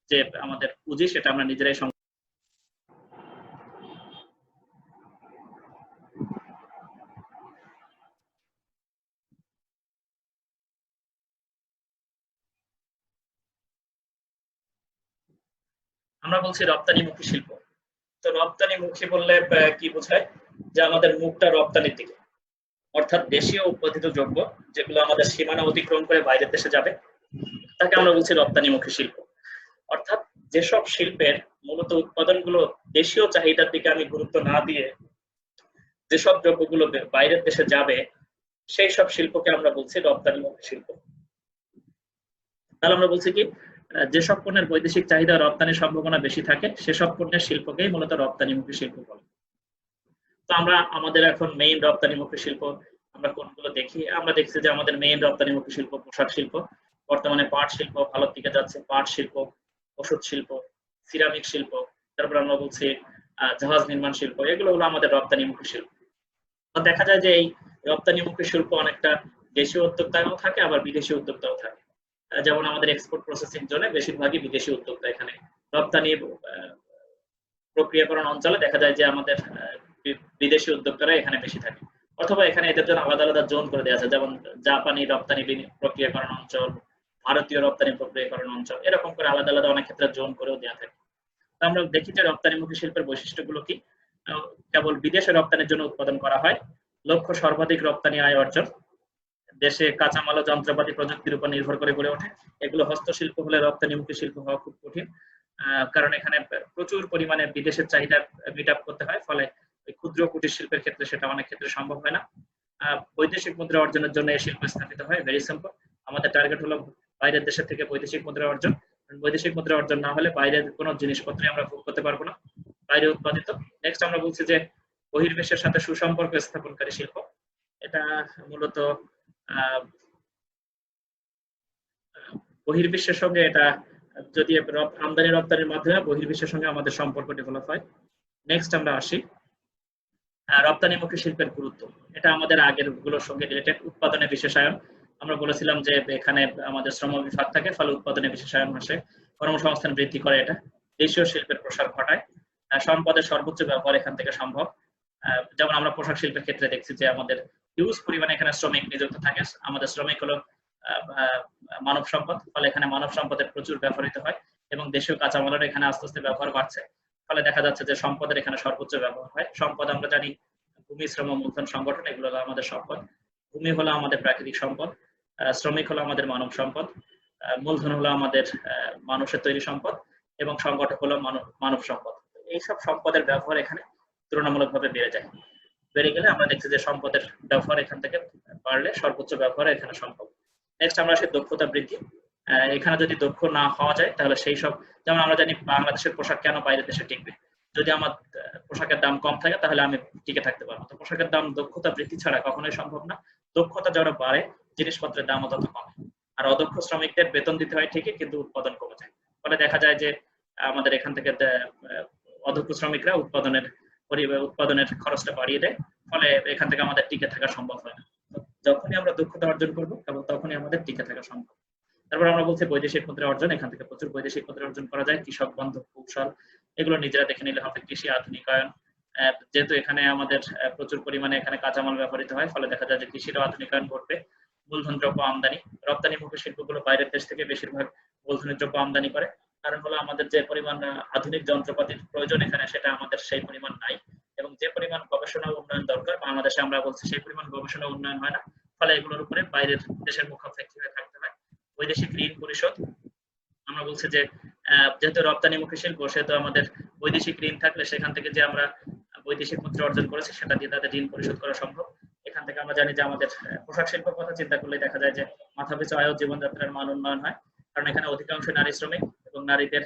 যে আমাদের পুঁজি সেটা আমরা নিজেরাই আমরা বলছি রপ্তানিমুখী শিল্প। তো রপ্তানিমুখী বললে কি বোঝায়? যে আমাদের মুখটা রপ্তানির দিকে, অর্থাৎ দেশীয় উৎপাদিত দ্রব্য যেগুলো আমাদের সীমানা অতিক্রম করে বাইরের দেশে যাবে তাকে আমরা বলছি রপ্তানিমুখী শিল্প। অর্থাৎ যেসব শিল্পের মূলত উৎপাদনগুলো দেশীয় চাহিদার দিকে আমি গুরুত্ব না দিয়ে যেসব দ্রব্যগুলো বাইরের দেশে যাবে সেই সব শিল্পকে আমরা বলছি রপ্তানিমুখী শিল্প। তাহলে আমরা বলছি কি, যেসব পণ্যের বৈদেশিক চাহিদা রপ্তানির সম্ভাবনা বেশি থাকে সেসব পণ্যের শিল্পকেই মূলত রপ্তানিমুখী শিল্প বলে। তো আমরা আমাদের এখন মেইন রপ্তানিমুখী শিল্প আমরা কোনগুলো দেখি? আমরা দেখছি যে আমাদের মেইন রপ্তানিমুখী শিল্প পোশাক শিল্প, বর্তমানে পাট শিল্প ভালোর দিকে যাচ্ছে, পাট শিল্প, ওষুধ শিল্প, সিরামিক শিল্প, তারপর আমরা বলছি জাহাজ নির্মাণ শিল্প, এগুলো হলো আমাদের রপ্তানিমুখী শিল্প। তো দেখা যায় যে এই রপ্তানিমুখী শিল্প অনেকটা দেশীয় উদ্যোক্তাও থাকে আবার বিদেশি উদ্যোক্তাও থাকে। যেমন আমাদের এক্সপোর্ট প্রসেসিং জোনে বেশিরভাগই বিদেশি উদ্যোক্তা, এখানে রপ্তানি প্রক্রিয়াকরণ অঞ্চলে দেখা যায় যে আমাদের বিদেশি উদ্যোক্তারা এখানে বেশি থাকে, অথবা এখানে এদের জন্য আলাদা আলাদা জোন করে দেওয়া আছে, যেমন জাপানি রপ্তানি প্রক্রিয়াকরণ অঞ্চল, ভারতীয় রপ্তানি প্রক্রিয়াকরণ অঞ্চল, এরকম করে আলাদা আলাদা অনেক ক্ষেত্রে জোন করেও দেওয়া থাকে। তো আমরা দেখি যে রপ্তানিমুখী শিল্পের বৈশিষ্ট্যগুলো কি? কেবল বিদেশে রপ্তানির জন্য উৎপাদন করা হয়, লক্ষ্য সর্বাধিক রপ্তানি আয় অর্জন, দেশে কাঁচামাল ও যন্ত্রপাতি প্রযুক্তির উপর নির্ভর করে গড়ে ওঠে। এগুলো হস্তশিল্প হলে রপ্তানিমুখী শিল্প হওয়া খুব কঠিন, কারণ এখানে প্রচুর পরিমাণে বিদেশের চাহিদা মিট আপ করতে হয়, ফলে ক্ষুদ্র কুটির শিল্পের ক্ষেত্রে সেটা অনেক ক্ষেত্রে সম্ভব হয় না। বৈদেশিক মুদ্রা অর্জনের জন্য এই শিল্প স্থাপিত হয়। ভেরি সিম্পল, আমাদের টার্গেট হলো বাইরের দেশের থেকে বৈদেশিক মুদ্রা অর্জন। বৈদেশিক মুদ্রা অর্জন না হলে বাইরের কোনো জিনিসপত্রই আমরা ভোগ করতে পারবো না, বাইরে উৎপাদিত। নেক্সট আমরা বলছি যে বহির্বিশ্বের সাথে সুসম্পর্ক স্থাপনকারী শিল্প। এটা মূলত বহির্বিশ্বের সঙ্গে এটা যদি আমদানি রপ্তানির মাধ্যমে বহির্বিশ্বের সঙ্গে আমাদের সম্পর্ক ডেভেলপ হয়। নেক্সট আমরা আসি রপ্তানিমুখী শিল্পের গুরুত্ব। এটা আমাদের আগের গুলোর সঙ্গে রিলেটেড। উৎপাদনে বিশেষায়ন, আমরা বলেছিলাম যে এখানে আমাদের শ্রম বিভাগ থাকে, ফলে উৎপাদনে বিশেষায়ন আসে, কর্মসংস্থান বৃদ্ধি করে, এটা দেশীয় শিল্পের প্রসার ঘটায়, সম্পদের সর্বোচ্চ ব্যবহার এখান থেকে সম্ভব। যেমন আমরা পোশাক শিল্পের ক্ষেত্রে দেখছি যে আমাদের হিউজ পরিমাণে এখানে শ্রমিক নিযুক্ত থাকে। আমাদের শ্রমিক হলো মানব সম্পদ, ফলে এখানে মানব সম্পদের প্রচুর ব্যবহৃত হয় এবং দেশীয় কাঁচামালের এখানে আস্তে আস্তে ব্যবহার বাড়ছে, ফলে দেখা যাচ্ছে যে সম্পদের এখানে সর্বোচ্চ ব্যবহার হয়। সম্পদ আমরা জানি ভূমি, শ্রম, মূলধন, সংগঠন, এগুলো হলো আমাদের সম্পদ। ভূমি হলো আমাদের প্রাকৃতিক সম্পদ, শ্রমিক হলো আমাদের মানব সম্পদ, মূলধন হলো আমাদের মানুষের তৈরি সম্পদ, এবং সংগঠক হলো মানব সম্পদ। এইসব সম্পদের ব্যবহার এখানে তুলনামূলকভাবে বেড়ে যায়। বেড়ে গেলে আমরা দেখছি যে সম্পদের ব্যবহার এখান থেকে বাড়লে সর্বোচ্চ ব্যবহার এখানে সম্ভব। নেক্সট আমরা আসি দক্ষতা বৃদ্ধি। এখানে যদি দক্ষ না হওয়া যায় তাহলে সেই সব, যেমন আমরা জানি বাংলাদেশের পোশাক কেন বাইরের দেশে টিকবে? যদি আমার পোশাকের দাম কম থাকে তাহলে আমি টিকে থাকতে পারবো। তো পোশাকের দাম দক্ষতা বৃদ্ধি ছাড়া কখনোই সম্ভব না। দক্ষতা যত বাড়ে জিনিসপত্রের দামও তত কমে। আর অদক্ষ শ্রমিকদের বেতন দিতে হয় ঠিকই, কিন্তু উৎপাদন কমে যায়। ফলে দেখা যায় যে আমাদের এখান থেকে অদক্ষ শ্রমিকরা উৎপাদনের খরচটা বাড়িয়ে দেয়, ফলে এখান থেকে আমাদের টিকে থাকা সম্ভব হয় না। যখনই আমরা দক্ষতা অর্জন করবো তখনই আমাদের টিকে থাকা সম্ভব। তারপর আমরা বলছি বৈদেশিক মুদ্রা অর্জন। এখান থেকে প্রচুর বৈদেশিক মুদ্রা অর্জন করা যায়। কৃষক বান্ধব কৌশল, এগুলো নিজেরা দেখে নিলে হবে। কৃষি আধুনিকায়ন, যেহেতু এখানে আমাদের প্রচুর পরিমাণে এখানে কাঁচামাল ব্যবহৃত হয়, ফলে দেখা যায় যে কৃষির আধুনিকায়ন ঘটবে। মূলধন দ্রব্য আমদানি, রপ্তানিমুখী শিল্পগুলো বাইরের দেশ থেকে বেশিরভাগ মূলধনী দ্রব্য আমদানি করে, কারণ হলো আমাদের যে পরিমাণ আধুনিক যন্ত্রপাতির প্রয়োজন এখানে সেটা আমাদের সেই পরিমাণ নাই, এবং যে পরিমাণ গবেষণা উন্নয়ন দরকার বাংলাদেশে আমরা বলছি সেই পরিমাণ গবেষণা উন্নয়ন হয় না, ফলে এগুলোর উপরে বাইরের দেশের মুখাপেক্ষী হয়ে থাকতে হয়। বৈদেশিক ঋণ পরিশোধ, আমরা বলছি যে যেহেতু রপ্তানিমুখী শিল্প সেহেতু আমাদের বৈদেশিক ঋণ থাকলে সেখান থেকে যে আমরা বৈদেশিক মুদ্রা অর্জন করেছি সেটা দিয়ে তাদের ঋণ পরিশোধ করা সম্ভব। এখান থেকে আমরা জানি যে আমাদের পোশাক শিল্পের কথা চিন্তা করলে দেখা যায় যে মাথাপিছু আয় ও জীবনযাত্রার মান উন্নয়ন হয়, কারণ এখানে অধিকাংশ নারী শ্রমিক এবং নারীদের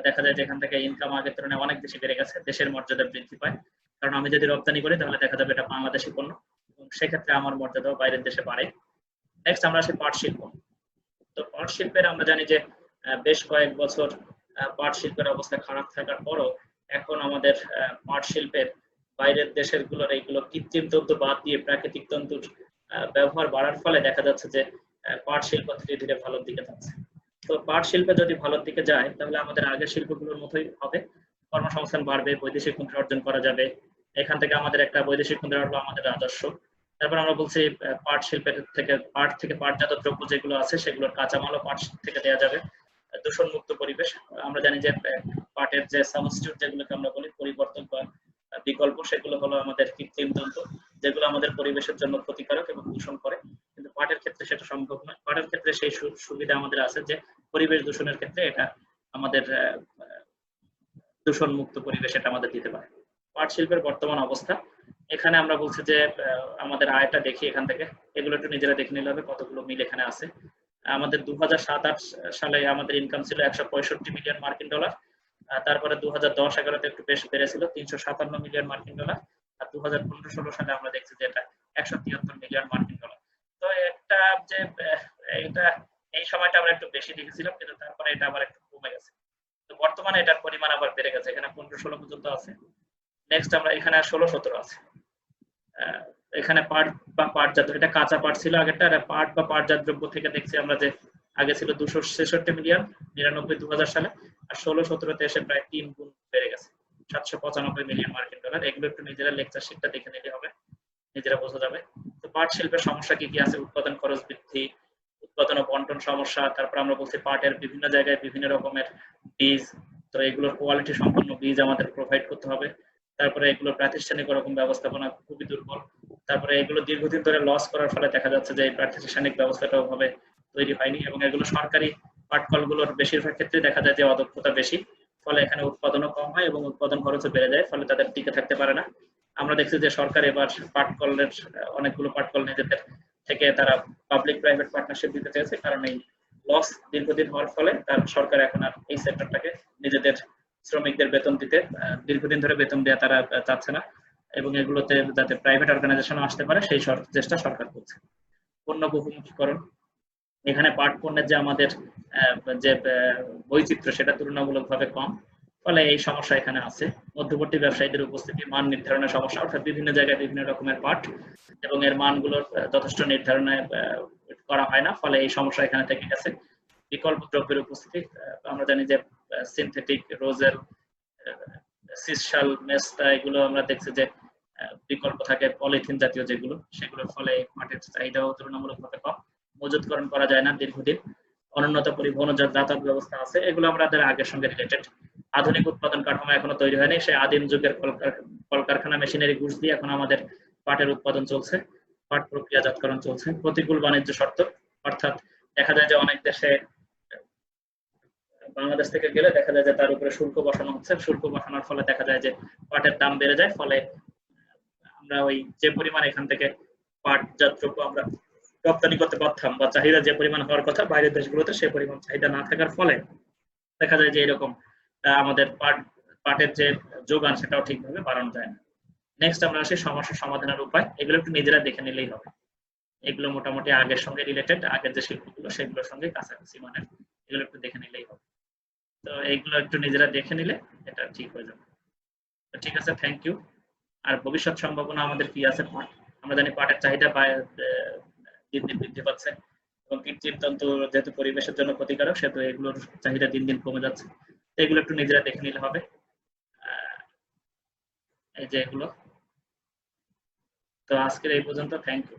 দেখা যায় যে এখান থেকে ইনকাম আগের তুলনায় অনেক বেশি বেড়ে গেছে, দেশের মর্যাদা বৃদ্ধি পায়। কারণ আমি যদি রপ্তানি করি তাহলে দেখা যাবে এটা বাংলাদেশি পণ্য, এবং সেক্ষেত্রে আমার মর্যাদাও বাইরের দেশে বাড়ে। নেক্সট আমরা আসি পাট শিল্প। তো পাট শিল্পের আমরা জানি যে বেশ কয়েক বছর পাট শিল্পের অবস্থা খারাপ থাকার পরও এখন আমাদের পাট শিল্পের বাইরের দেশের গুলোর এইগুলো কৃত্রিম তন্তু বাদ দিয়ে প্রাকৃতিক তন্তুর ব্যবহার বাড়ার ফলে দেখা যাচ্ছে যে পাট শিল্প ধীরে ধীরে ভালোর দিকে যাচ্ছে। তো পাট শিল্পে যদি ভালোর দিকে যায় তাহলে আমাদের আগের শিল্পগুলোর মতোই হবে, কর্মসংস্থান বাড়বে, বৈদেশিক মুদ্রা অর্জন করা যাবে। এখান থেকে আমাদের একটা বৈদেশিক মুদ্রা হলো আমাদের রাজস্ব। তারপর আমরা বলছি পাট শিল্পের থেকে পাটজাত দ্রব্য যেগুলো আছে সেগুলোর কাঁচামালও পাট থেকে দেওয়া যাবে। দূষণ মুক্ত পরিবেশ, আমরা জানি যে পাটের যে সাবস্টিটিউট যেগুলোকে আমরা বলি পরিবর্তন বা বিকল্প, সেগুলো হলো আমাদের কৃত্রিম তন্তু যেগুলো আমাদের পরিবেশের জন্য ক্ষতিকারক এবং দূষণ করে, কিন্তু পাটের ক্ষেত্রে সেটা সম্ভব নয়। পাটের ক্ষেত্রে সেই সুবিধা আমাদের আছে যে পরিবেশ দূষণের ক্ষেত্রে এটা আমাদের দূষণ মুক্ত পরিবেশ এটা আমাদের দিতে পারে। পাট শিল্পের বর্তমান অবস্থা এখানে আমরা বলছি যে আমাদের আয়টা দেখি এখান থেকে, এগুলো একটু নিজেরা দেখে নিলে হবে কতগুলো মিল এখানে আছে। আমাদের 2007-08 সালে আমাদের ইনকাম ছিল 165 মিলিয়ন মার্কিন ডলার। তারপরে 2010-11 একটু বেশ বেড়েছিল 357 মিলিয়ন মার্কিন ডলার। আর 2015-16 সালে আমরা দেখছি যে এটা 173 মিলিয়ন মার্কিন ডলার। তো একটা যে এটা এই সময়টা আমরা একটু বেশি দেখেছিলাম, কিন্তু তারপরে এটা আবার একটু কমে গেছে। তো বর্তমানে এটার পরিমাণ আবার বেড়ে গেছে, এখানে 15-16 পর্যন্ত আছে। নেক্সট আমরা এখানে 16-17 আছে। এখানে পাট বা পাটজাত, এটা কাঁচা পাট ছিল আগেরটা, আর পাট বা পাটজাত দ্রব্য থেকে দেখছি আমরা যে আগে ছিল 266 মিলিয়ন 99-2000 সালে, আর 16-17-তে এসে প্রায় 3 গুণ বেড়ে গেছে 795 মিলিয়ন মার্কিন ডলার। এগুলো একটু নিজেরা লেকচার শিটটা দেখে নিলে হবে, নিজেরা বোঝা যাবে। তো পাট শিল্পের সমস্যা কি কি আছে? উৎপাদন খরচ বৃদ্ধি, উৎপাদন ও বন্টন সমস্যা, তারপর আমরা বলছি পাটের বিভিন্ন জায়গায় বিভিন্ন রকমের বীজ, তো এগুলোর কোয়ালিটি সম্পন্ন বীজ আমাদের প্রোভাইড করতে হবে। তারপরে এগুলোর প্রাতিষ্ঠানিক রকম ব্যবস্থাপনা খুবই দুর্বল। তারপরে এগুলো দীর্ঘদিন ধরে লস করার ফলে দেখা যাচ্ছে যে এই প্রাতিষ্ঠানিক ব্যবস্থাটাও ভাবে তৈরি হয়নি, এবং এগুলো সরকারি পাটকলগুলোর বেশিরভাগ ক্ষেত্রে দেখা যায় যে অদক্ষতা বেশি, ফলে এখানে উৎপাদনও কম হয় এবং উৎপাদন খরচও বেড়ে যায়, ফলে তাদের টিকে থাকতে পারে না। আমরা দেখছি যে সরকার এবার পাটকলের অনেকগুলো পাটকল নিজেদের থেকে তারা পাবলিক প্রাইভেট পার্টনারশিপ দিতে চেয়েছে, কারণ এই লস দীর্ঘদিন হওয়ার ফলে তার সরকার এখন আর এই সেক্টরটাকে নিজেদের শ্রমিকদের বেতন দিতে দীর্ঘদিন ধরে বেতন দেওয়া তারা চাচ্ছে না, এবং এগুলোতে যাতে প্রাইভেট অর্গানাইজেশনও আসতে পারে সেই চেষ্টা সরকার করছে। পণ্য বহুমুখীকরণ, এখানে পাট পণ্যের যে আমাদের যে বৈচিত্র্য সেটা তুলনামূলকভাবে কম, ফলে এই সমস্যা এখানে আছে। মধ্যবর্তী ব্যবসায়ীদের উপস্থিতি, মান নির্ধারণের সমস্যা, অর্থাৎ বিভিন্ন জায়গায় বিভিন্ন রকমের পাট এবং এর মানগুলোর যথেষ্ট নির্ধারণে করা হয় না, ফলে এই সমস্যা এখানে থেকে গেছে। বিকল্প দ্রব্যের উপস্থিতি, আমরা জানি যে সিনথেটিক, রোজেল, সিসশাল, মেস্টা, এগুলো আমরা দেখছি যে বিকল্প থাকে পলিথিন জাতীয় যেগুলো, সেগুলোর ফলে পাটের চাহিদাও তুলনামূলকভাবে কম, মজুতকরণ করা যায় না দীর্ঘদিন। অনুন্নত পরিবহন যাতায়াত ব্যবস্থা আছে, এগুলো আমাদের আগের সঙ্গে রিলেটেড। আধুনিক উৎপাদন কাঠামো এখনো তৈরি হয়নি, সেই আদিম যুগের কলকারখানা মেশিনারি গুডস দিয়ে এখন আমাদের পাটের উৎপাদন চলছে, পাট প্রক্রিয়াজাতকরণ চলছে। প্রতিকূল বাণিজ্য শর্ত, অর্থাৎ দেখা যায় যে অনেক দেশে বাংলাদেশ থেকে গেলে দেখা যায় যে তার উপরে শুল্ক বসানো হচ্ছে, শুল্ক বসানোর ফলে দেখা যায় যে পাটের দাম বেড়ে যায়, ফলে আমরা ওই যে পরিমাণ এখান থেকে পাটজাত দ্রব্য আমরা রপ্তানি করতে পারতাম বা চাহিদা যে পরিমাণ হওয়ার কথা বাইরের দেশগুলোতে সে পরিমাণ চাহিদা না থাকার ফলে দেখা যায় যে এরকম আমাদের পাটের যে যোগান সেটাও ঠিকভাবে বাড়ানো যায় না। নেক্সট আমরা আসি সমস্যা সমাধানের উপায়, এগুলো একটু নিজেরা দেখে নিলেই হবে। এগুলো মোটামুটি আগের সঙ্গে রিলেটেড, আগের যে শিল্পগুলো সেগুলোর সঙ্গে কাছাকাছি মানের, এগুলো একটু দেখে নিলেই হবে। তো এইগুলো একটু নিজেরা দেখে নিলে এটা ঠিক হয়ে যাবে। তো ঠিক আছে, থ্যাংক ইউ। আর ভবিষ্যৎ সম্ভাবনা আমাদের কি আছে? পাট, আমরা জানি পাটের চাহিদা দিন দিন বৃদ্ধি পাচ্ছে, এবং কৃত্রিম তন্তু যেহেতু পরিবেশের জন্য ক্ষতিকারক সেহেতু এগুলোর চাহিদা দিন দিন কমে যাচ্ছে, এগুলো একটু নিজেরা দেখে নিলে হবে। এই যে এগুলো, তো আজকের এই পর্যন্ত, থ্যাংক ইউ।